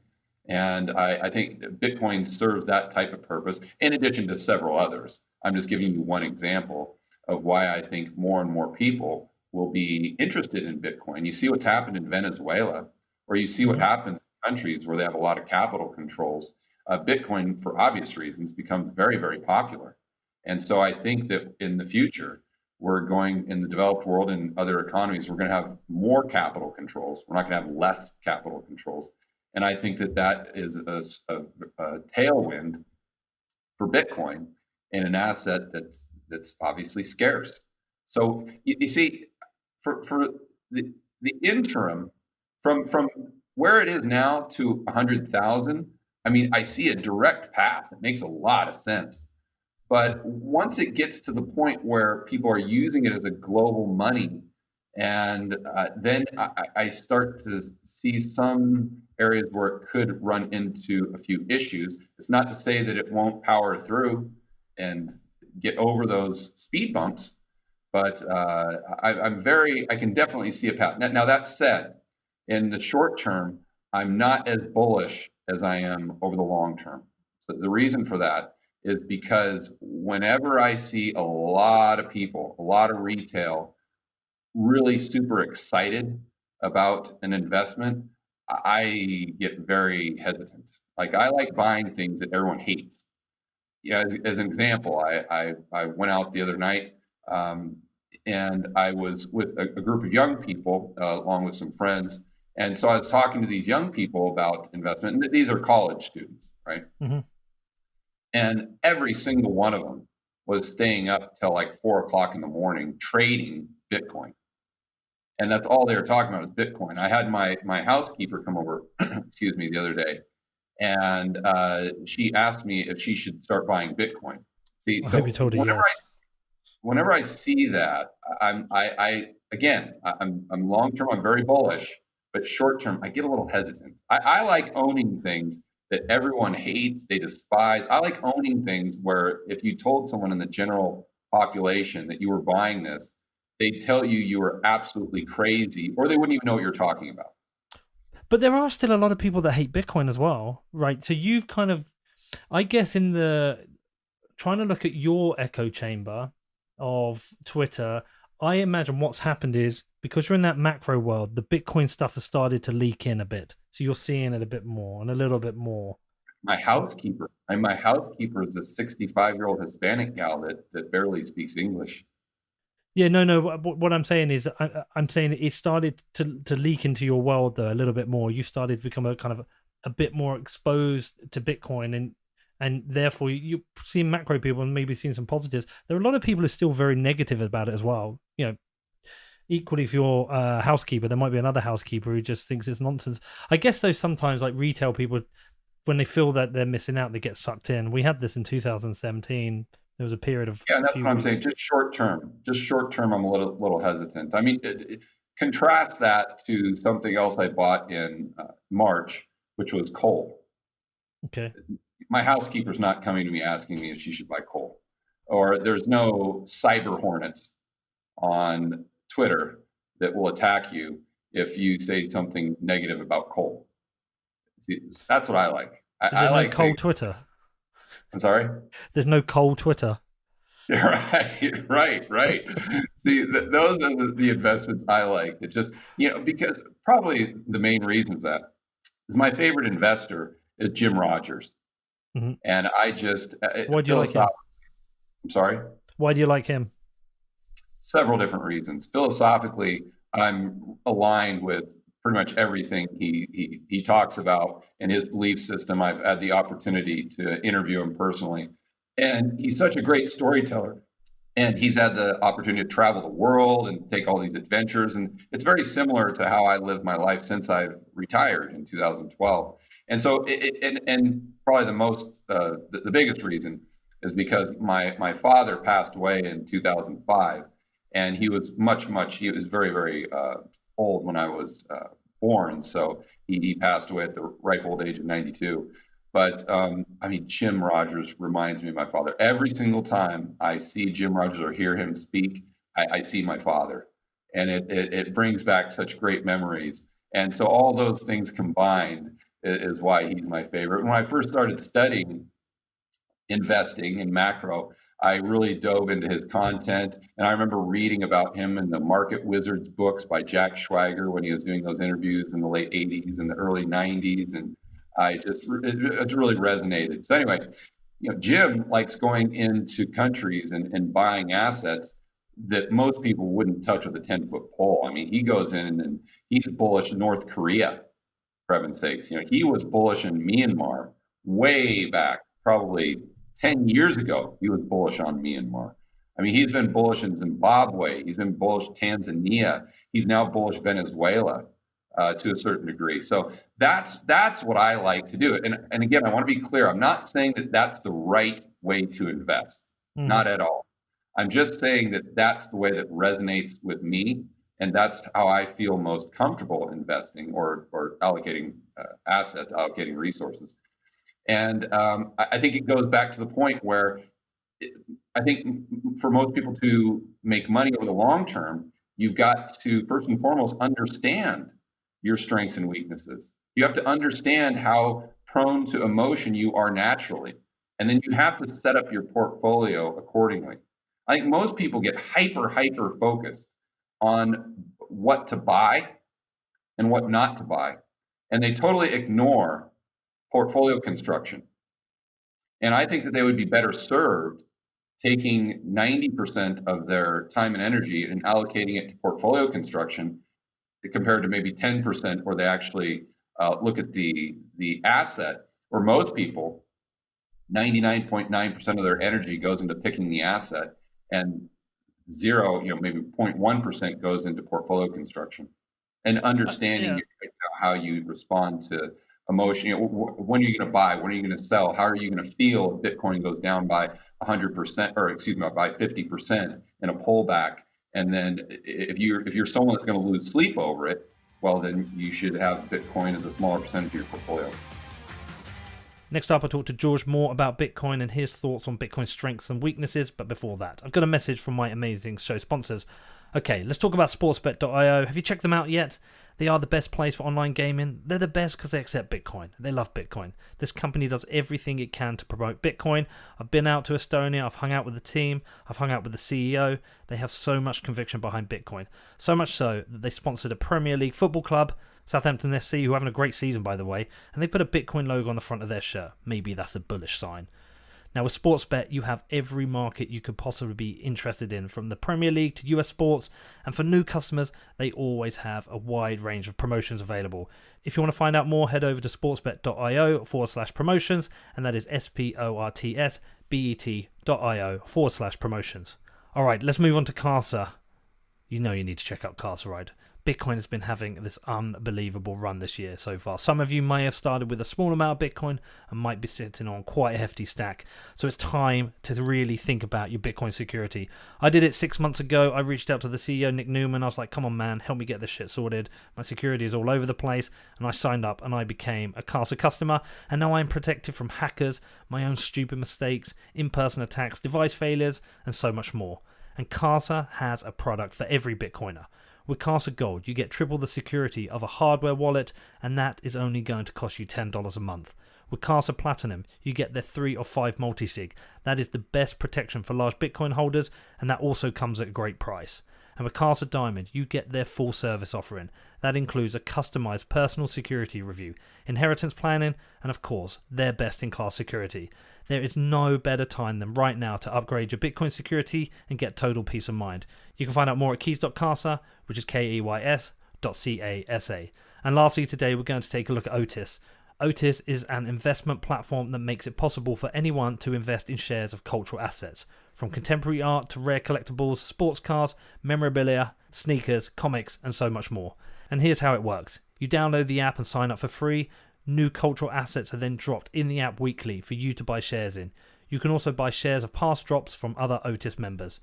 And I think Bitcoin serves that type of purpose, in addition to several others. I'm just giving you one example of why I think more and more people will be interested in Bitcoin. You see what's happened in Venezuela, or you see what Mhm. happens in countries where they have a lot of capital controls. Bitcoin, for obvious reasons, becomes very, very popular. And so I think that in the future, we're going in the developed world and other economies, we're going to have more capital controls. We're not going to have less capital controls. And I think that that is a tailwind for Bitcoin and an asset that's obviously scarce. So you see, for the interim, from where it is now to 100,000, I mean, I see a direct path. It makes a lot of sense. But once it gets to the point where people are using it as a global money, and then I start to see some areas where it could run into a few issues. It's not to say that it won't power through and get over those speed bumps, but I can definitely see a path. Now that said, in the short term, I'm not as bullish as I am over the long term. So the reason for that is because whenever I see a lot of people, a lot of retail, really super excited about an investment, I get very hesitant. Like I like buying things that everyone hates. Yeah, as an example, I went out the other night um, and I was with a group of young people along with some friends. And so I was talking to these young people about investment, and these are college students, right? Hmm. And every single one of them was staying up till like 4 o'clock in the morning trading Bitcoin. And that's all they were talking about is Bitcoin. I had my housekeeper come over, excuse me, the other day, and she asked me if she should start buying Bitcoin. See, I hope you so told her yes. whenever I see that, I'm long term, I'm very bullish, but short term, I get a little hesitant. I like owning things that everyone hates, they despise. I like owning things where if you told someone in the general population that you were buying this, they'd tell you you were absolutely crazy, or they wouldn't even know what you're talking about. But there are still a lot of people that hate Bitcoin as well, right? So you've kind of, I guess, in the trying to look at your echo chamber of Twitter, I imagine what's happened is because you're in that macro world, the Bitcoin stuff has started to leak in a bit. So you're seeing it a bit more and a little bit more. My housekeeper is a 65-year-old Hispanic gal that barely speaks English. Yeah, no. What I'm saying is, I'm saying it started to leak into your world though a little bit more. You started to become a kind of a bit more exposed to Bitcoin, and therefore you see macro people and maybe seeing some positives. There are a lot of people who are still very negative about it as well. You know, equally if you're a housekeeper, there might be another housekeeper who just thinks it's nonsense. I guess though sometimes like retail people, when they feel that they're missing out, they get sucked in. We had this in 2017. There was a period of Yeah, a and that's few what I'm saying. weeks. Just short term. Just short term, I'm a little hesitant. I mean, contrast that to something else I bought in March, which was coal. Okay. My housekeeper's not coming to me asking me if she should buy coal, or there's no cyber hornets on Twitter that will attack you if you say something negative about coal. See, that's what I like. Is there I no like things. cold Twitter? I'm sorry. There's no cold Twitter. Right, right. See, those are the investments I like. It just, because probably the main reason for that is my favorite investor is Jim Rogers. Hmm. And I just Why do you like him? philosophically, I'm sorry. Why do you like him? Several different reasons. Philosophically, I'm aligned with pretty much everything he talks about in his belief system. I've had the opportunity to interview him personally, and he's such a great storyteller. And he's had the opportunity to travel the world and take all these adventures, and it's very similar to how I lived my life since I've retired in 2012. And so, and probably the biggest reason is because my father passed away in 2005, and he was very, very old when I was born. So he passed away at the ripe old age of 92. But I mean, Jim Rogers reminds me of my father. Every single time I see Jim Rogers or hear him speak, I see my father, and it brings back such great memories. And so all those things combined is why he's my favorite. When I first started studying investing in macro, I really dove into his content. And I remember reading about him in the Market Wizards books by Jack Schwager when he was doing those interviews in the late 80s and the early 90s. And it really resonated. So anyway, Jim likes going into countries and buying assets that most people wouldn't touch with a 10-foot pole. I mean, he goes in and he's bullish North Korea, for heaven's sakes. He was bullish in Myanmar way back, probably 10 years ago. He was bullish on Myanmar. I mean, he's been bullish in Zimbabwe. He's been bullish Tanzania. He's now bullish Venezuela to a certain degree. So that's what I like to do. And again, I want to be clear. I'm not saying that that's the right way to invest. Not at all. I'm just saying that that's the way that resonates with me. And that's how I feel most comfortable investing or allocating assets, allocating resources. And I think it goes back to the point where I think for most people to make money over the long term, you've got to first and foremost understand your strengths and weaknesses. You have to understand how prone to emotion you are naturally. And then you have to set up your portfolio accordingly. I think most people get hyper focused on what to buy and what not to buy. And they totally ignore portfolio construction. And I think that they would be better served taking 90% of their time and energy and allocating it to portfolio construction compared to maybe 10% where they actually look at the asset, where most people, 99.9% of their energy goes into picking the asset, and zero, maybe 0.1% goes into portfolio construction and understanding how you respond to emotion. When are you going to buy? When are you going to sell? How are you going to feel if Bitcoin goes down by 100%, or excuse me, by 50% in a pullback? And then if you're someone that's going to lose sleep over it, well, then you should have Bitcoin as a smaller percentage of your portfolio. Next up, I talked to George Moore about Bitcoin and his thoughts on Bitcoin's strengths and weaknesses. But before that, I've got a message from my amazing show sponsors. Okay, let's talk about sportsbet.io. Have you checked them out yet? They are the best place for online gaming. They're the best because they accept Bitcoin. They love Bitcoin. This company does everything it can to promote Bitcoin. I've been out to Estonia. I've hung out with the team. I've hung out with the CEO. They have so much conviction behind Bitcoin. So much so that they sponsored a Premier League football club, Southampton SC, who are having a great season, by the way, and they put a Bitcoin logo on the front of their shirt. Maybe that's a bullish sign. Now, with Sportsbet, you have every market you could possibly be interested in, from the Premier League to US sports, and for new customers, they always have a wide range of promotions available. If you want to find out more, head over to sportsbet.io/promotions, and that is sportsbet.io/promotions. All right, let's move on to Casa. You know you need to check out Casa, right? Bitcoin has been having this unbelievable run this year so far. Some of you may have started with a small amount of Bitcoin and might be sitting on quite a hefty stack. So it's time to really think about your Bitcoin security. I did it 6 months ago. I reached out to the CEO, Nick Newman. I was like, come on, man, help me get this shit sorted. My security is all over the place. And I signed up and I became a Casa customer. And now I'm protected from hackers, my own stupid mistakes, in-person attacks, device failures, and so much more. And Casa has a product for every Bitcoiner. With Casa Gold, you get triple the security of a hardware wallet, and that is only going to cost you $10 a month. With Casa Platinum, you get their 3 or 5 multi-sig. That is the best protection for large Bitcoin holders, and that also comes at a great price. And with Casa Diamond, you get their full service offering. That includes a customized personal security review, inheritance planning, and of course, their best-in-class security. There is no better time than right now to upgrade your Bitcoin security and get total peace of mind. You can find out more at keys.casa, which is keys.casa. And lastly, today we're going to take a look at Otis. Otis is an investment platform that makes it possible for anyone to invest in shares of cultural assets, from contemporary art to rare collectibles, sports cars, memorabilia, sneakers, comics, and so much more. And here's how it works. You download the app and sign up for free. New cultural assets are then dropped in the app weekly for you to buy shares in. You can also buy shares of past drops from other Otis members.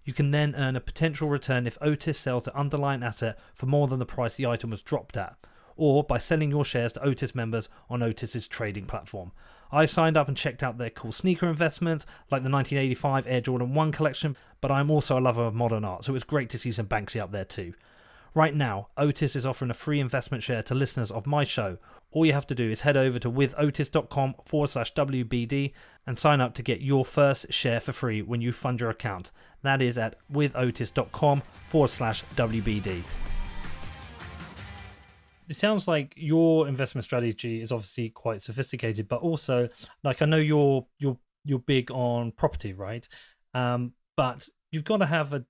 You can then earn a potential return if Otis sells the underlying asset for more than the price the item was dropped at, or by selling your shares to Otis members on Otis's trading platform. I signed up and checked out their cool sneaker investments, like the 1985 Air Jordan 1 collection, but I'm also a lover of modern art, so it was great to see some Banksy up there too. Right now, Otis is offering a free investment share to listeners of my show. All you have to do is head over to withotis.com/WBD and sign up to get your first share for free when you fund your account. That is at withotis.com/WBD. It sounds like your investment strategy is obviously quite sophisticated, but also, like, I know you're big on property, right? But you've got to have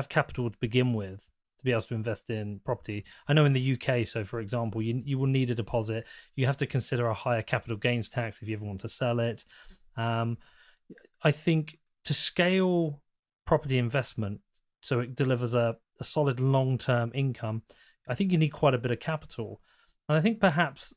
capital to begin with to be able to invest in property. I know in the UK, so for example, you will need a deposit. You have to consider a higher capital gains tax if you ever want to sell it. I think to scale property investment so it delivers a solid long-term income, I think you need quite a bit of capital. And I think perhaps,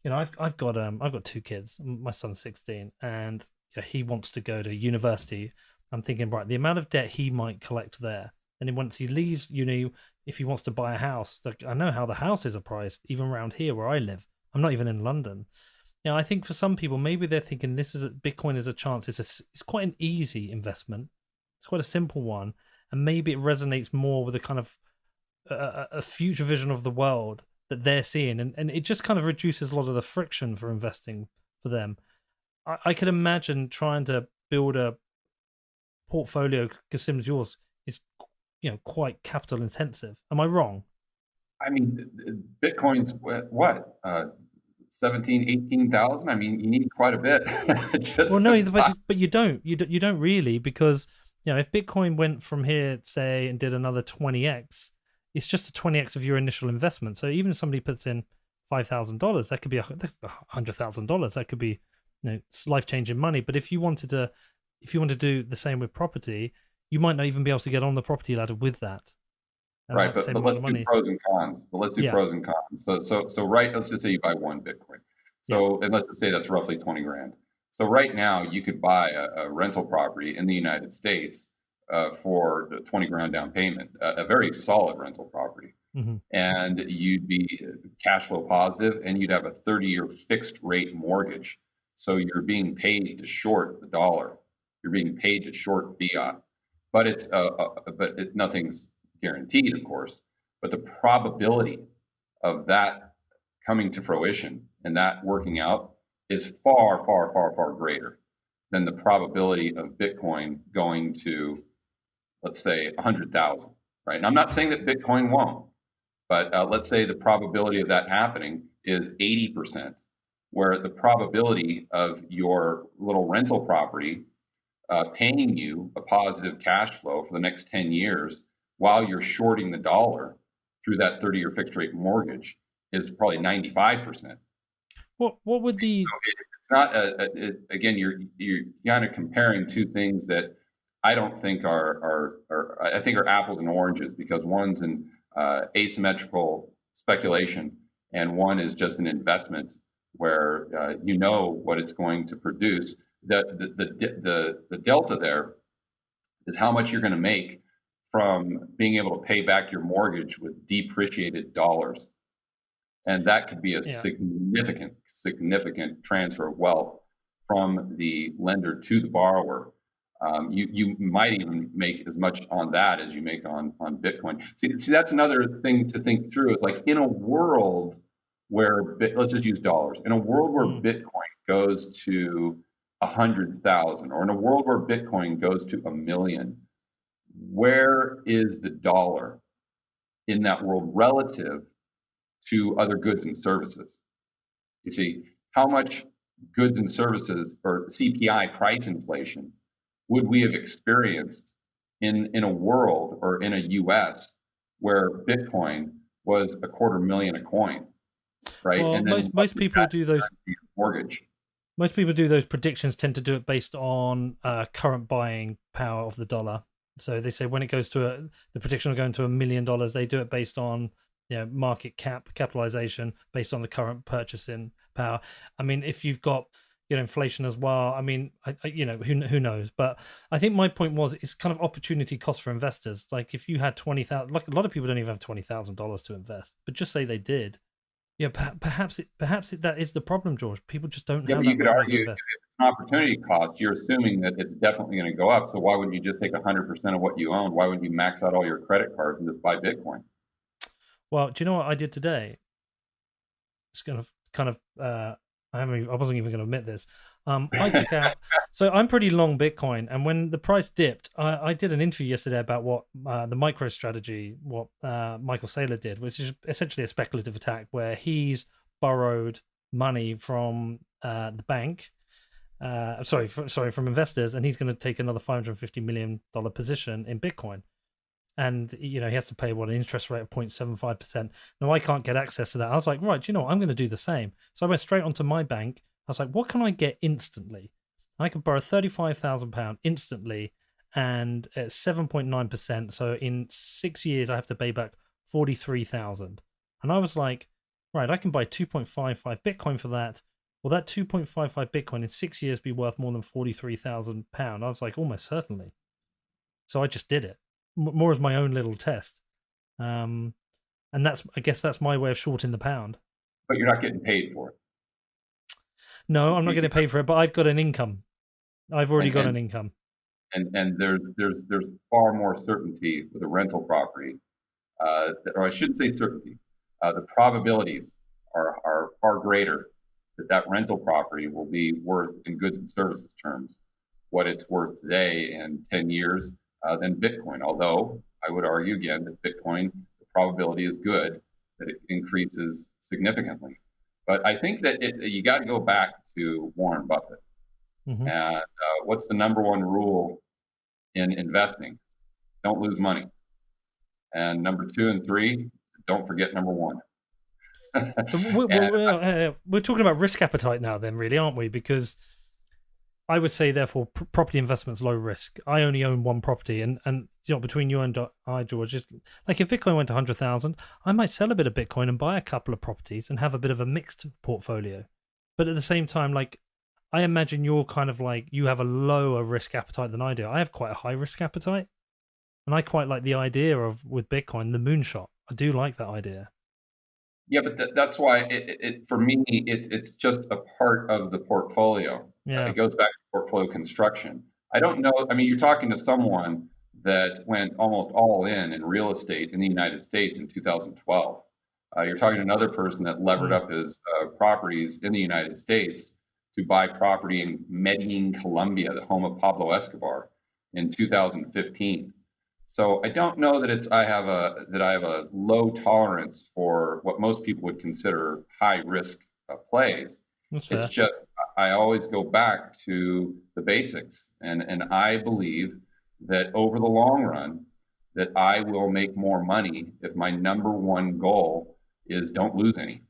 I've got 2 kids. My son's 16, and he wants to go to university. I'm thinking, right, the amount of debt he might collect there, and then once he leaves uni, if he wants to buy a house, like, I know how the houses are priced, even around here where I live. I'm not even in London. I think for some people, maybe they're thinking Bitcoin is a chance. It's quite an easy investment. It's quite a simple one, and maybe it resonates more with a kind of a future vision of the world that they're seeing, and it just kind of reduces a lot of the friction for investing for them. I could imagine trying to build a portfolio similar to yours is quite capital intensive. Am I wrong? I mean, Bitcoin's what 17, 18,000. I mean, you need quite a bit. Well, no, but you don't really, because if Bitcoin went from here, say, and did another 20x, it's just a 20x of your initial investment. So even if somebody puts in $5,000, that could be $100,000. That could be life-changing money. But if you want to do the same with property, you might not even be able to get on the property ladder with that. Right, but let's do pros and cons. Pros and cons. So let's just say you buy 1 Bitcoin. And let's just say that's roughly 20 grand. So right now you could buy a rental property in the United States for the 20 grand down payment, a very solid rental property. Mm-hmm. And you'd be cash flow positive, and you'd have a 30-year fixed rate mortgage. So you're being paid to short the dollar. You're being paid to short fiat, but nothing's guaranteed, of course. But the probability of that coming to fruition and that working out is far, far, far, far greater than the probability of Bitcoin going to, let's say, 100,000, right? And I'm not saying that Bitcoin won't, but let's say the probability of that happening is 80%, where the probability of your little rental property paying you a positive cash flow for the next 10 years while you're shorting the dollar through that 30-year fixed rate mortgage is probably 95%. What would the... So it's not again, you're kind of comparing 2 things that I don't think are I think are apples and oranges, because one's an asymmetrical speculation and one is just an investment where what it's going to produce. The delta there is how much you're going to make from being able to pay back your mortgage with depreciated dollars. And that could be a significant transfer of wealth from the lender to the borrower. You might even make as much on that as you make on Bitcoin. See, that's another thing to think through. It's like, in a world where let's just use dollars. In a world where Bitcoin goes to 100,000, or in a world where Bitcoin goes to 1 million, where is the dollar in that world relative to other goods and services? You see, how much goods and services or CPI price inflation would we have experienced in a world or in a US where Bitcoin was a quarter million a coin, right? Well, And then what most would people that do those. be your mortgage? Most people do those predictions tend to do it based on current buying power of the dollar. So they say when it goes to the prediction of going to $1 million, they do it based on market capitalization based on the current purchasing power. I mean, if you've got inflation as well, I mean, who knows? But I think my point was it's kind of opportunity cost for investors. Like if you had 20,000, like a lot of people don't even have $20,000 to invest, but just say they did. Yeah, perhaps that is the problem, George. People just don't Yeah, have but that you could much money to argue if invest. it's an opportunity cost, you're assuming that it's definitely going to go up. So why wouldn't you just take 100% of what you own? Why wouldn't you max out all your credit cards and just buy Bitcoin? Well, do you know what I did today? It's kind of I wasn't even going to admit this. I took out. So I'm pretty long Bitcoin, and when the price dipped, I did an interview yesterday about what the micro strategy, what Michael Saylor did, which is essentially a speculative attack where he's borrowed money from the bank. From investors, and he's going to take another $550 million position in Bitcoin. And he has to pay an interest rate of 0.75%. Now I can't get access to that. I was like, right, I'm going to do the same. So I went straight onto my bank. I was like, what can I get instantly? I can borrow £35,000 instantly, and at 7.9%. So in 6 years, I have to pay back 43,000. And I was like, right, I can buy 2.55 Bitcoin for that. Will that 2.55 Bitcoin in 6 years be worth more than £43,000? I was like, almost certainly. So I just did it. More as my own little test, and I guess that's my way of shorting the pound. But you're not getting paid for it. No, I'm not getting paid for it, but I've got an income. I've already got an income. And there's far more certainty with a rental property, or I shouldn't say certainty. The probabilities are far greater that rental property will be worth in goods and services terms what it's worth today in 10 years than Bitcoin. Although I would argue again that Bitcoin, the probability is good that it increases significantly. But I think that you got to go back to Warren Buffett. Mm-hmm. And what's the number one rule in investing? Don't lose money. And number 2 and 3, don't forget number 1. We're talking about risk appetite now, then, really, aren't we? Because I would say, therefore, property investment's low risk. I only own one property, and between you and I, George, just like if Bitcoin went to 100,000, I might sell a bit of Bitcoin and buy a couple of properties and have a bit of a mixed portfolio. But at the same time, like I imagine you're kind of like you have a lower risk appetite than I do. I have quite a high risk appetite, and I quite like the idea of with Bitcoin the moonshot. I do like that idea. Yeah, but that's why for me it's just a part of the portfolio. Yeah. It goes back to portfolio construction. I don't know. I mean, you're talking to someone that went almost all in real estate in the United States in 2012. You're talking to another person that levered up his properties in the United States to buy property in Medellin, Colombia, the home of Pablo Escobar, in 2015. So I don't know that I have a low tolerance for what most people would consider high risk plays. It's just I always go back to the basics, and I believe that over the long run that I will make more money if my number one goal is don't lose any.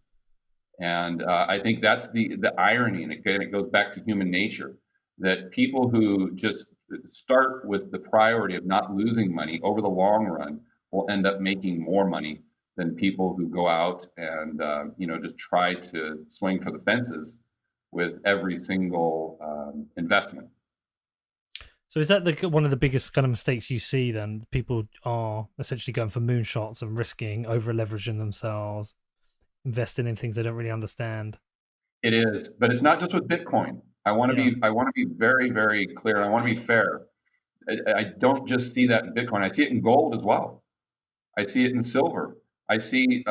And I think that's the irony, and again, it goes back to human nature, that people who just start with the priority of not losing money over the long run will end up making more money than people who go out and just try to swing for the fences with every single investment. So is that one of the biggest kind of mistakes you see then? People are essentially going for moonshots and risking, over leveraging themselves, investing in things they don't really understand. It is, but it's not just with Bitcoin. I want to be very, very clear. And I want to be fair. I don't just see that in Bitcoin. I see it in gold as well. I see it in silver. I see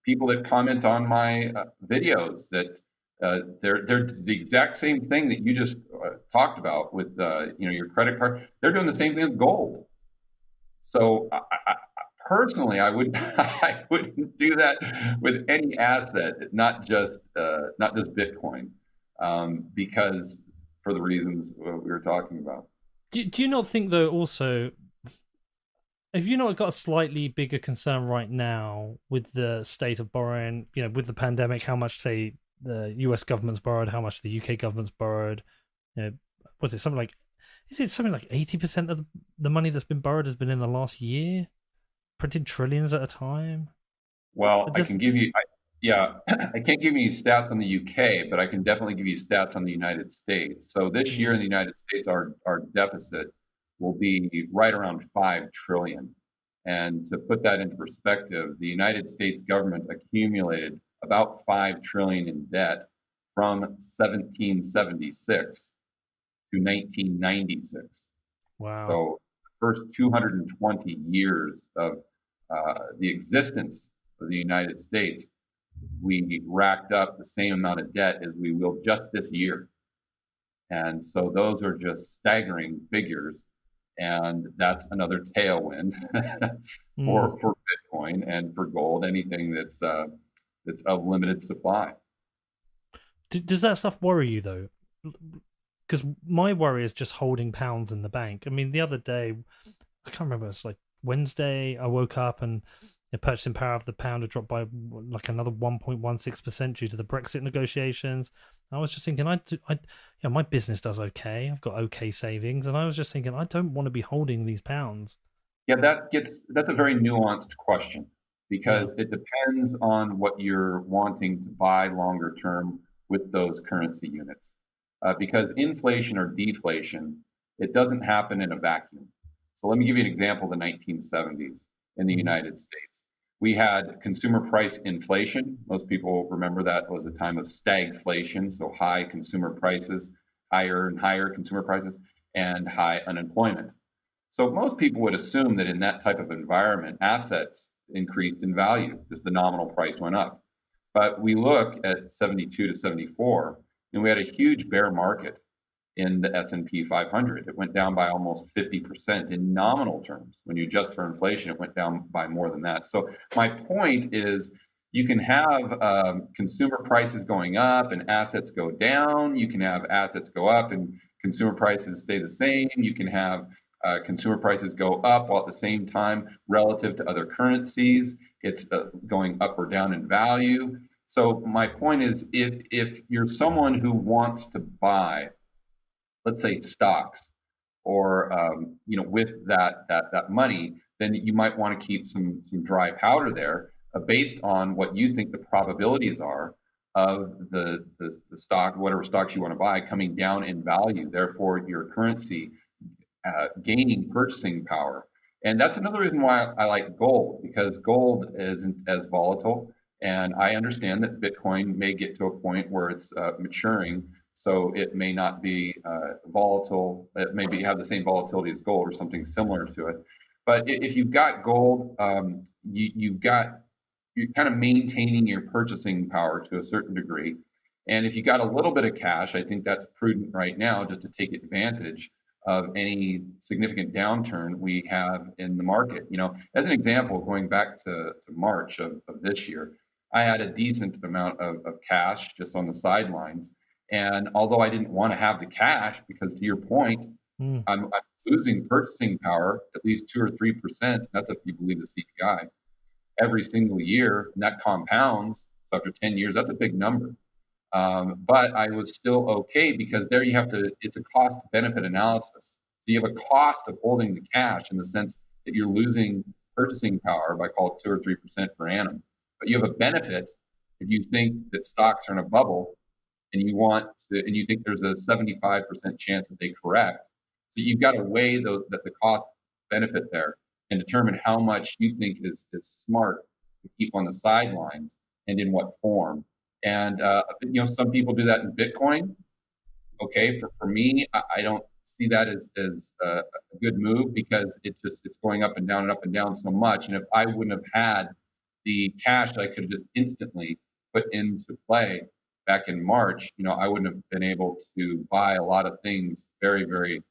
people that comment on my videos that they're the exact same thing that you just talked about with your credit card. They're doing the same thing with gold. So personally, I would I wouldn't do that with any asset, not just Bitcoin, because for the reasons we were talking about. Do you not think though also, have you not got a slightly bigger concern right now with the state of borrowing, with the pandemic, how much say the US government's borrowed, how much the UK government's borrowed? Was it something like, is it something like 80% of the money that's been borrowed has been in the last year? Printing trillions at a time? Well, I Does, can give you, yeah, I can't give you stats on the UK, but I can definitely give you stats on the United States. So this year in the United States, our deficit will be right around 5 trillion. And to put that into perspective, the United States government accumulated about 5 trillion in debt from 1776 to 1996. wow. So the first 220 years of the existence of the United States, we racked up the same amount of debt as we will just this year. And so those are just staggering figures. And that's another tailwind for Bitcoin and for gold, anything that's of limited supply. Does that stuff worry you though? Because my worry is just holding pounds in the bank. I mean, the other day, I can't remember, it's like Wednesday, I woke up and the purchasing power of the pound had dropped by like another 1.16% due to the Brexit negotiations. I was just thinking, my business does okay. I've got okay savings, and I was just thinking, I don't want to be holding these pounds. Yeah, that's a very nuanced question Yeah. because it depends on what you're wanting to buy longer term with those currency units. Because inflation or deflation, it doesn't happen in a vacuum. So let me give you an example of the 1970s in the Mhm. United States. We had consumer price inflation. Most people remember that was a time of stagflation, so high consumer prices, higher and higher consumer prices, and high unemployment. So most people would assume that in that type of environment, assets increased in value as the nominal price went up. But we look at 72 to 74, and we had a huge bear market in the S&P 500. It went down by almost 50% in nominal terms. When you adjust for inflation, it went down by more than that. So my point is you can have consumer prices going up and assets go down. You can have assets go up and consumer prices stay the same. You can have consumer prices go up while at the same time relative to other currencies. It's going up or down in value. So my point is, if you're someone who wants to buy, let's say stocks, or with that money, then you might want to keep some dry powder there, based on what you think the probabilities are of the stock, whatever stocks you want to buy, coming down in value. Therefore, your currency gaining purchasing power. And that's another reason why I like gold, because gold isn't as volatile. And I understand that Bitcoin may get to a point where it's maturing, so it may not be volatile. It may have the same volatility as gold or something similar to it. But if you've got gold, you're kind of maintaining your purchasing power to a certain degree. And if you got a little bit of cash, I think that's prudent right now just to take advantage of any significant downturn we have in the market. As an example, going back to March of this year, I had a decent amount of cash just on the sidelines. And although I didn't want to have the cash, because to your point, Mm. I'm losing purchasing power at least 2 or 3%. That's if you believe the CPI every single year, and that compounds. So after 10 years, that's a big number. But I was still okay because there it's a cost benefit analysis. So you have a cost of holding the cash in the sense that you're losing purchasing power by call it 2 or 3% per annum. But you have a benefit if you think that stocks are in a bubble and and you think there's a 75% chance that they correct. So you've got to weigh the cost benefit there and determine how much you think is smart to keep on the sidelines and in what form. And some people do that in Bitcoin. Okay, for me, I don't see that as a good move because it's going up and down and up and down so much. And if I wouldn't have had the cash that I could have just instantly put into play back in March, I wouldn't have been able to buy a lot of things very, very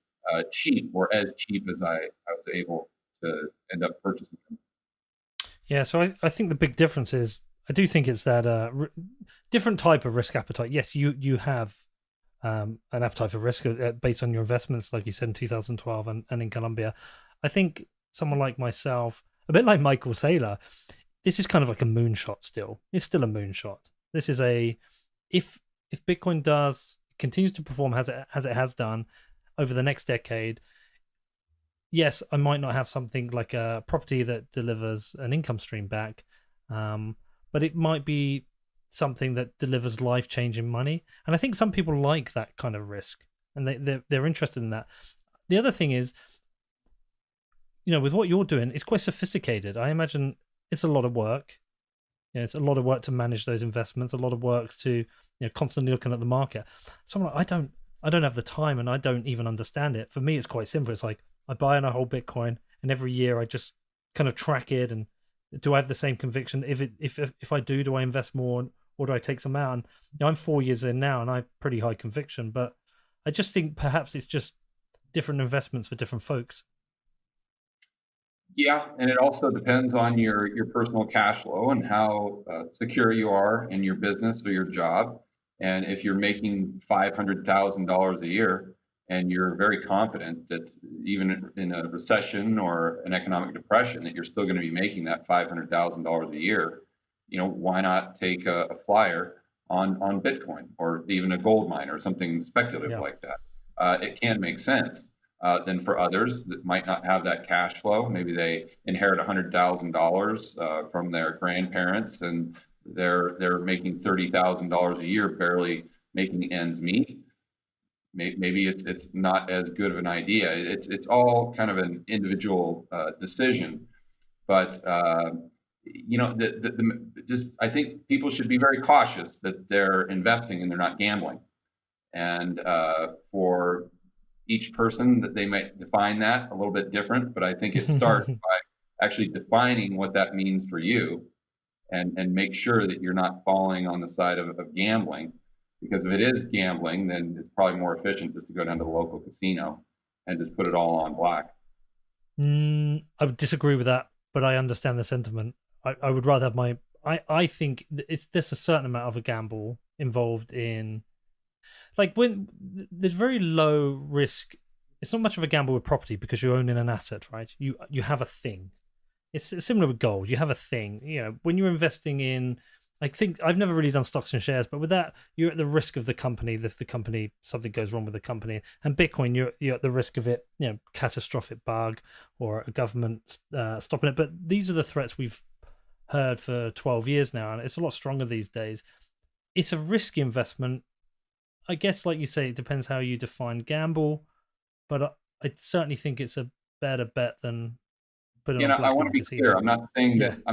cheap, or as cheap as I was able to end up purchasing them. Yeah, so I think the big difference is I do think it's that different type of risk appetite. Yes, you have an appetite for risk based on your investments, like you said in 2012 and in Colombia. I think someone like myself, a bit like Michael Saylor, this is kind of like a moonshot still. It's still a moonshot. This is a if Bitcoin does continues to perform as it has done over the next decade, yes, I might not have something like a property that delivers an income stream back, but it might be something that delivers life-changing money. And I think some people like that kind of risk, and they're interested in that. The other thing is, with what you're doing, it's quite sophisticated. I imagine it's a lot of work. It's a lot of work to manage those investments. A lot of work to constantly looking at the market. So I'm like, I don't have the time, and I don't even understand it. For me, it's quite simple. It's like I buy and I hold Bitcoin, and every year I just kind of track it. And do I have the same conviction? If I do I invest more, or do I take some out? And I'm 4 years in now, and I have pretty high conviction. But I just think perhaps it's just different investments for different folks. Yeah, and it also depends on your personal cash flow and how secure you are in your business or your job. And if you're making $500,000 a year and you're very confident that even in a recession or an economic depression, that you're still going to be making that $500,000 a year, why not take a flyer on Bitcoin or even a gold mine or something speculative Yeah. like that? It can make sense. Then for others that might not have that cash flow, maybe they inherit $100,000 from their grandparents, and they're making $30,000 a year, barely making ends meet. Maybe it's not as good of an idea. It's all kind of an individual decision, but just I think people should be very cautious that they're investing and they're not gambling, and for each person that they might define that a little bit different, but I think it starts by actually defining what that means for you, and make sure that you're not falling on the side of gambling, because if it is gambling, then it's probably more efficient just to go down to the local casino and just put it all on black. I would disagree with that, but I understand the sentiment. I would rather have I think there's a certain amount of a gamble involved in, like, when there's very low risk. It's not much of a gamble with property because you're owning an asset, right? You have a thing. It's similar with gold. You have a thing. When you're investing in, I think I've never really done stocks and shares, but with that, you're at the risk of the company. If the company, something goes wrong with the company, and Bitcoin, you're at the risk of it, catastrophic bug or a government stopping it. But these are the threats we've heard for 12 years now, and it's a lot stronger these days. It's a risky investment. I guess, like you say, it depends how you define gamble, but I certainly think it's a better bet than putting on I black want in to the be clear. casino. I'm not saying that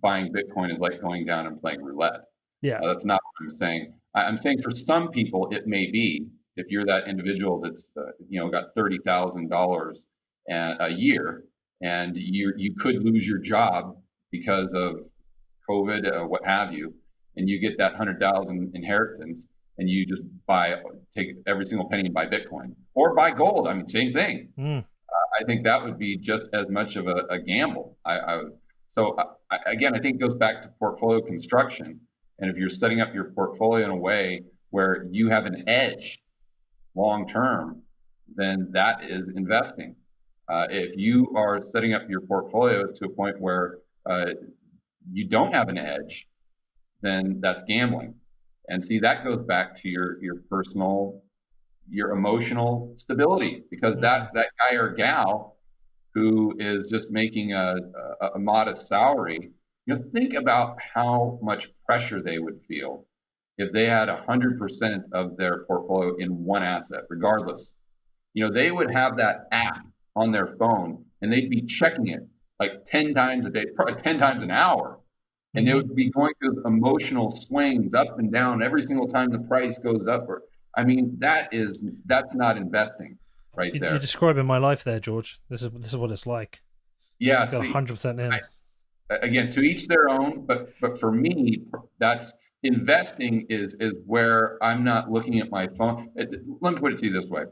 buying Bitcoin is like going down and playing roulette. Yeah. That's not what I'm saying. I'm saying for some people it may be, if you're that individual that's got $30,000 a year, and you could lose your job because of COVID, what have you, and you get that 100,000 inheritance, and you just take every single penny and buy Bitcoin or buy gold. I mean, same thing. I think that would be just as much of a gamble. Again, I think it goes back to portfolio construction. And if you're setting up your portfolio in a way where you have an edge long term, then that is investing. If you are setting up your portfolio to a point where you don't have an edge, then that's gambling. And see, that goes back to your personal, your emotional stability, because that guy or gal who is just making a modest salary, think about how much pressure they would feel if they had 100% of their portfolio in one asset, regardless. They would have that app on their phone, and they'd be checking it like 10 times a day, probably 10 times an hour. And they would be going through emotional swings up and down every single time the price goes up. That's not investing right there. You're describing my life there, George. This is what it's like. Yeah, see, 100% in. Again, to each their own, but for me, that's investing is where I'm not looking at my phone. Let me put it to you this way.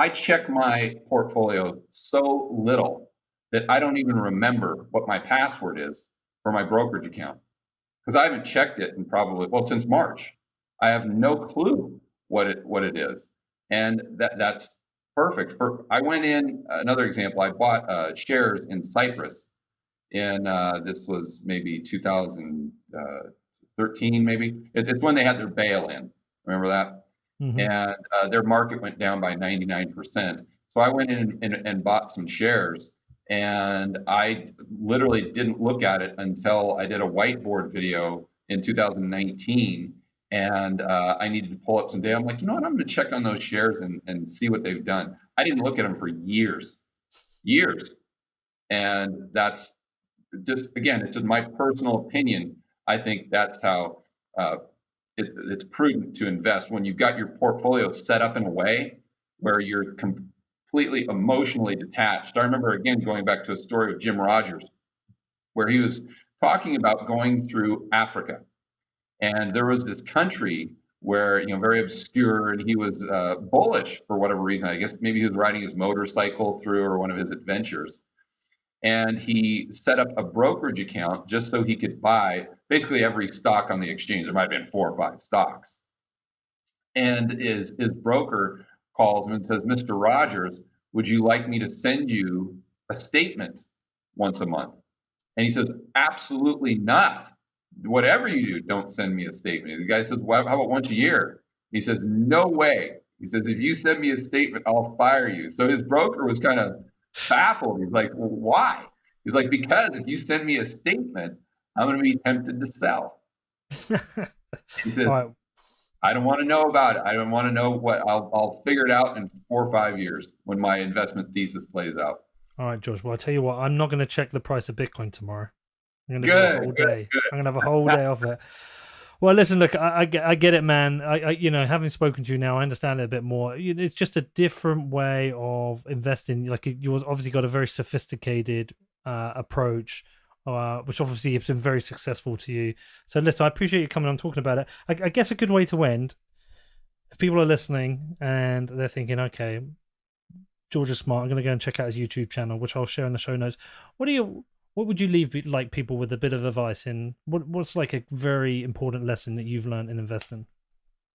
I check my portfolio so little that I don't even remember what my password is for my brokerage account because I haven't checked it in probably, well, since March. I have no clue what it is. And that's perfect. I went in, another example, I bought shares in Cyprus in this was maybe 2013, maybe. It's when they had their bail-in. Remember that? Mm-hmm. And their market went down by 99%. So I went in and bought some shares, and I literally didn't look at it until I did a whiteboard video in 2019, and I needed to pull up some data. I'm like, you know what? I'm going to check on those shares and see what they've done. I didn't look at them for years, and that's just, again, it's just my personal opinion. I think that's how it's prudent to invest when you've got your portfolio set up in a way where you're completely emotionally detached. I remember, again, going back to a story of Jim Rogers, where he was talking about going through Africa. And there was this country where, very obscure, and he was bullish for whatever reason. I guess maybe he was riding his motorcycle through or one of his adventures. And he set up a brokerage account just so he could buy basically every stock on the exchange. There might have been 4 or 5 stocks. And his broker calls him and says, Mr. Rogers, would you like me to send you a statement once a month? And he says, absolutely not. Whatever you do, don't send me a statement. The guy says, well, how about once a year? He says, no way. He says, if you send me a statement, I'll fire you. So his broker was kind of baffled. He's like, well, why? He's like, because if you send me a statement, I'm going to be tempted to sell. He says, Right. I don't want to know about it. I don't want to know what I'll figure it out in 4 or 5 years when my investment thesis plays out. All right, George. Well, I'll tell you what, I'm not going to check the price of Bitcoin tomorrow. I'm going to do Good, a whole good, day. good. I'm going to have a whole day off it. Well, listen, look, I get it, man. I having spoken to you now, I understand it a bit more. It's just a different way of investing. Like, you obviously got a very sophisticated approach, which obviously has been very successful to you. So, listen, I appreciate you coming on talking about it. I guess a good way to end, if people are listening and they're thinking, okay, George is smart, I'm going to go and check out his YouTube channel, which I'll share in the show notes. What would you leave like people with a bit of advice in? What's like a very important lesson that you've learned in investing,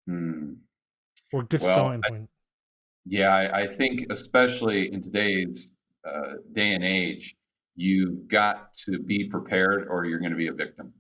or a good starting point? I think especially in today's day and age, you've got to be prepared or you're going to be a victim.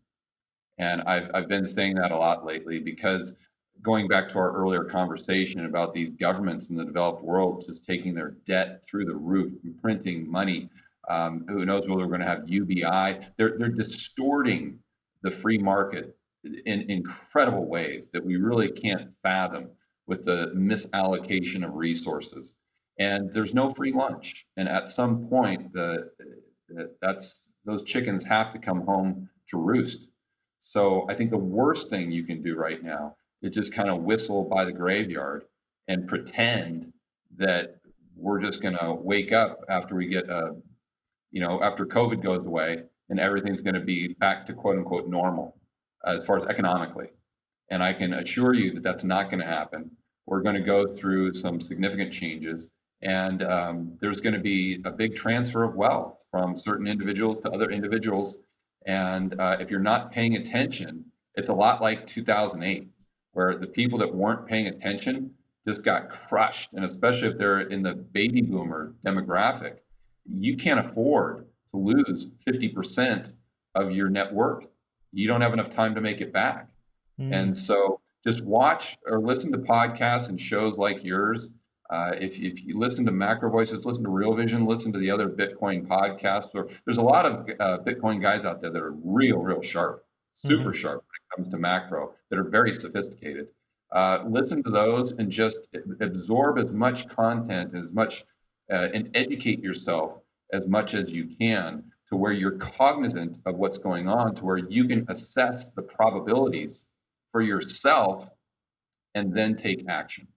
And I've been saying that a lot lately because going back to our earlier conversation about these governments in the developed world just taking their debt through the roof and printing money. Who knows whether we're going to have UBI? They're distorting the free market in incredible ways that we really can't fathom with the misallocation of resources. And there's no free lunch. And at some point, those chickens have to come home to roost. So I think the worst thing you can do right now is just kind of whistle by the graveyard and pretend that we're just going to wake up after we get after COVID goes away and everything's going to be back to quote unquote normal as far as economically. And I can assure you that that's not going to happen. We're going to go through some significant changes, and there's going to be a big transfer of wealth from certain individuals to other individuals. And if you're not paying attention, it's a lot like 2008, where the people that weren't paying attention just got crushed. And especially if they're in the baby boomer demographic, you can't afford to lose 50% of your net worth. You don't have enough time to make it back. And so just watch or listen to podcasts and shows like yours. If you listen to Macro Voices, listen to Real Vision, listen to the other Bitcoin podcasts. There's a lot of Bitcoin guys out there that are real sharp, super sharp when it comes to macro, that are very sophisticated. Listen to those and just absorb as much content and as much and educate yourself as much as you can to where you're cognizant of what's going on, to where you can assess the probabilities for yourself and then take action.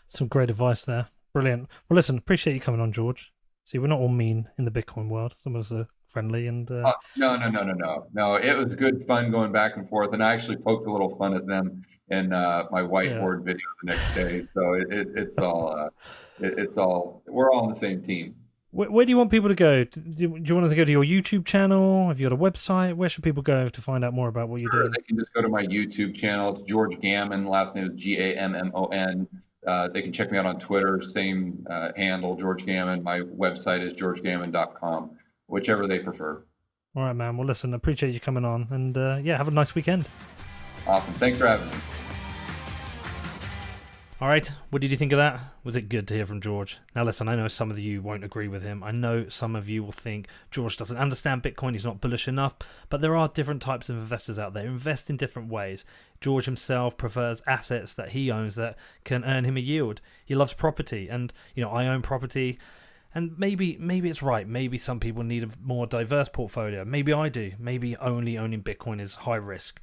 Some great advice there. Brilliant. Well, listen, appreciate you coming on, George. See, we're not all mean in the Bitcoin world. Some of us are friendly and. No. It was good fun going back and forth, and I actually poked a little fun at them in my whiteboard video the next day. So it's all we're all on the same team. Where do you want people to go? Do you want them to go to your YouTube channel? Have you got a website? Where should people go to find out more about what you're doing? They can just go to my YouTube channel. It's George Gammon. Last name is Gammon. They can check me out on Twitter. Same handle, George Gammon. My website is georgegammon.com, whichever they prefer. All right, man. Well, listen, I appreciate you coming on. And have a nice weekend. Awesome. Thanks for having me. All right, what did you think of that? Was it good to hear from George? Now listen, I know some of you won't agree with him. I know some of you will think George doesn't understand Bitcoin, he's not bullish enough, but there are different types of investors out there who invest in different ways. George himself prefers assets that he owns that can earn him a yield. He loves property, and I own property, and maybe it's right. Maybe some people need a more diverse portfolio. Maybe I do. Maybe only owning Bitcoin is high risk.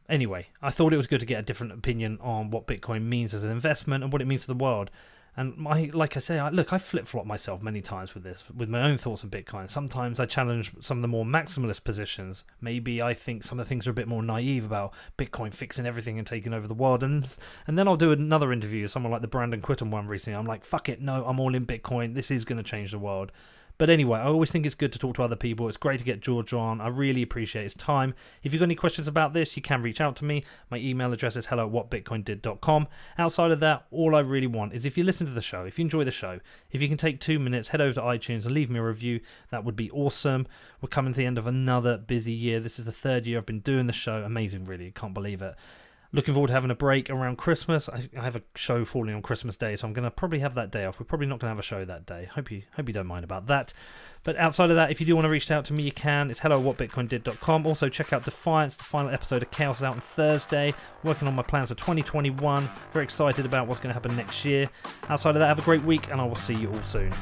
Anyway, I thought it was good to get a different opinion on what Bitcoin means as an investment and what it means to the world. And like I say, I flip-flop myself many times with this, with my own thoughts on Bitcoin. Sometimes I challenge some of the more maximalist positions. Maybe I think some of the things are a bit more naive about Bitcoin fixing everything and taking over the world. And then I'll do another interview, someone like the Brandon Quittem one recently. I'm like, fuck it, no, I'm all in Bitcoin. This is going to change the world. But anyway, I always think it's good to talk to other people. It's great to get George on. I really appreciate his time. If you've got any questions about this, you can reach out to me. My email address is hello@whatbitcoindid.com. Outside of that, all I really want is if you listen to the show, if you enjoy the show, if you can take 2 minutes, head over to iTunes and leave me a review. That would be awesome. We're coming to the end of another busy year. This is the 3rd year I've been doing the show. Amazing, really. I can't believe it. Looking forward to having a break around Christmas. I have a show falling on Christmas Day, so I'm going to probably have that day off. We're probably not going to have a show that day. Hope you don't mind about that. But outside of that, if you do want to reach out to me, you can. It's hello@whatbitcoindid.com. Also, check out Defiance. The final episode of Chaos is out on Thursday. Working on my plans for 2021. Very excited about what's going to happen next year. Outside of that, have a great week, and I will see you all soon.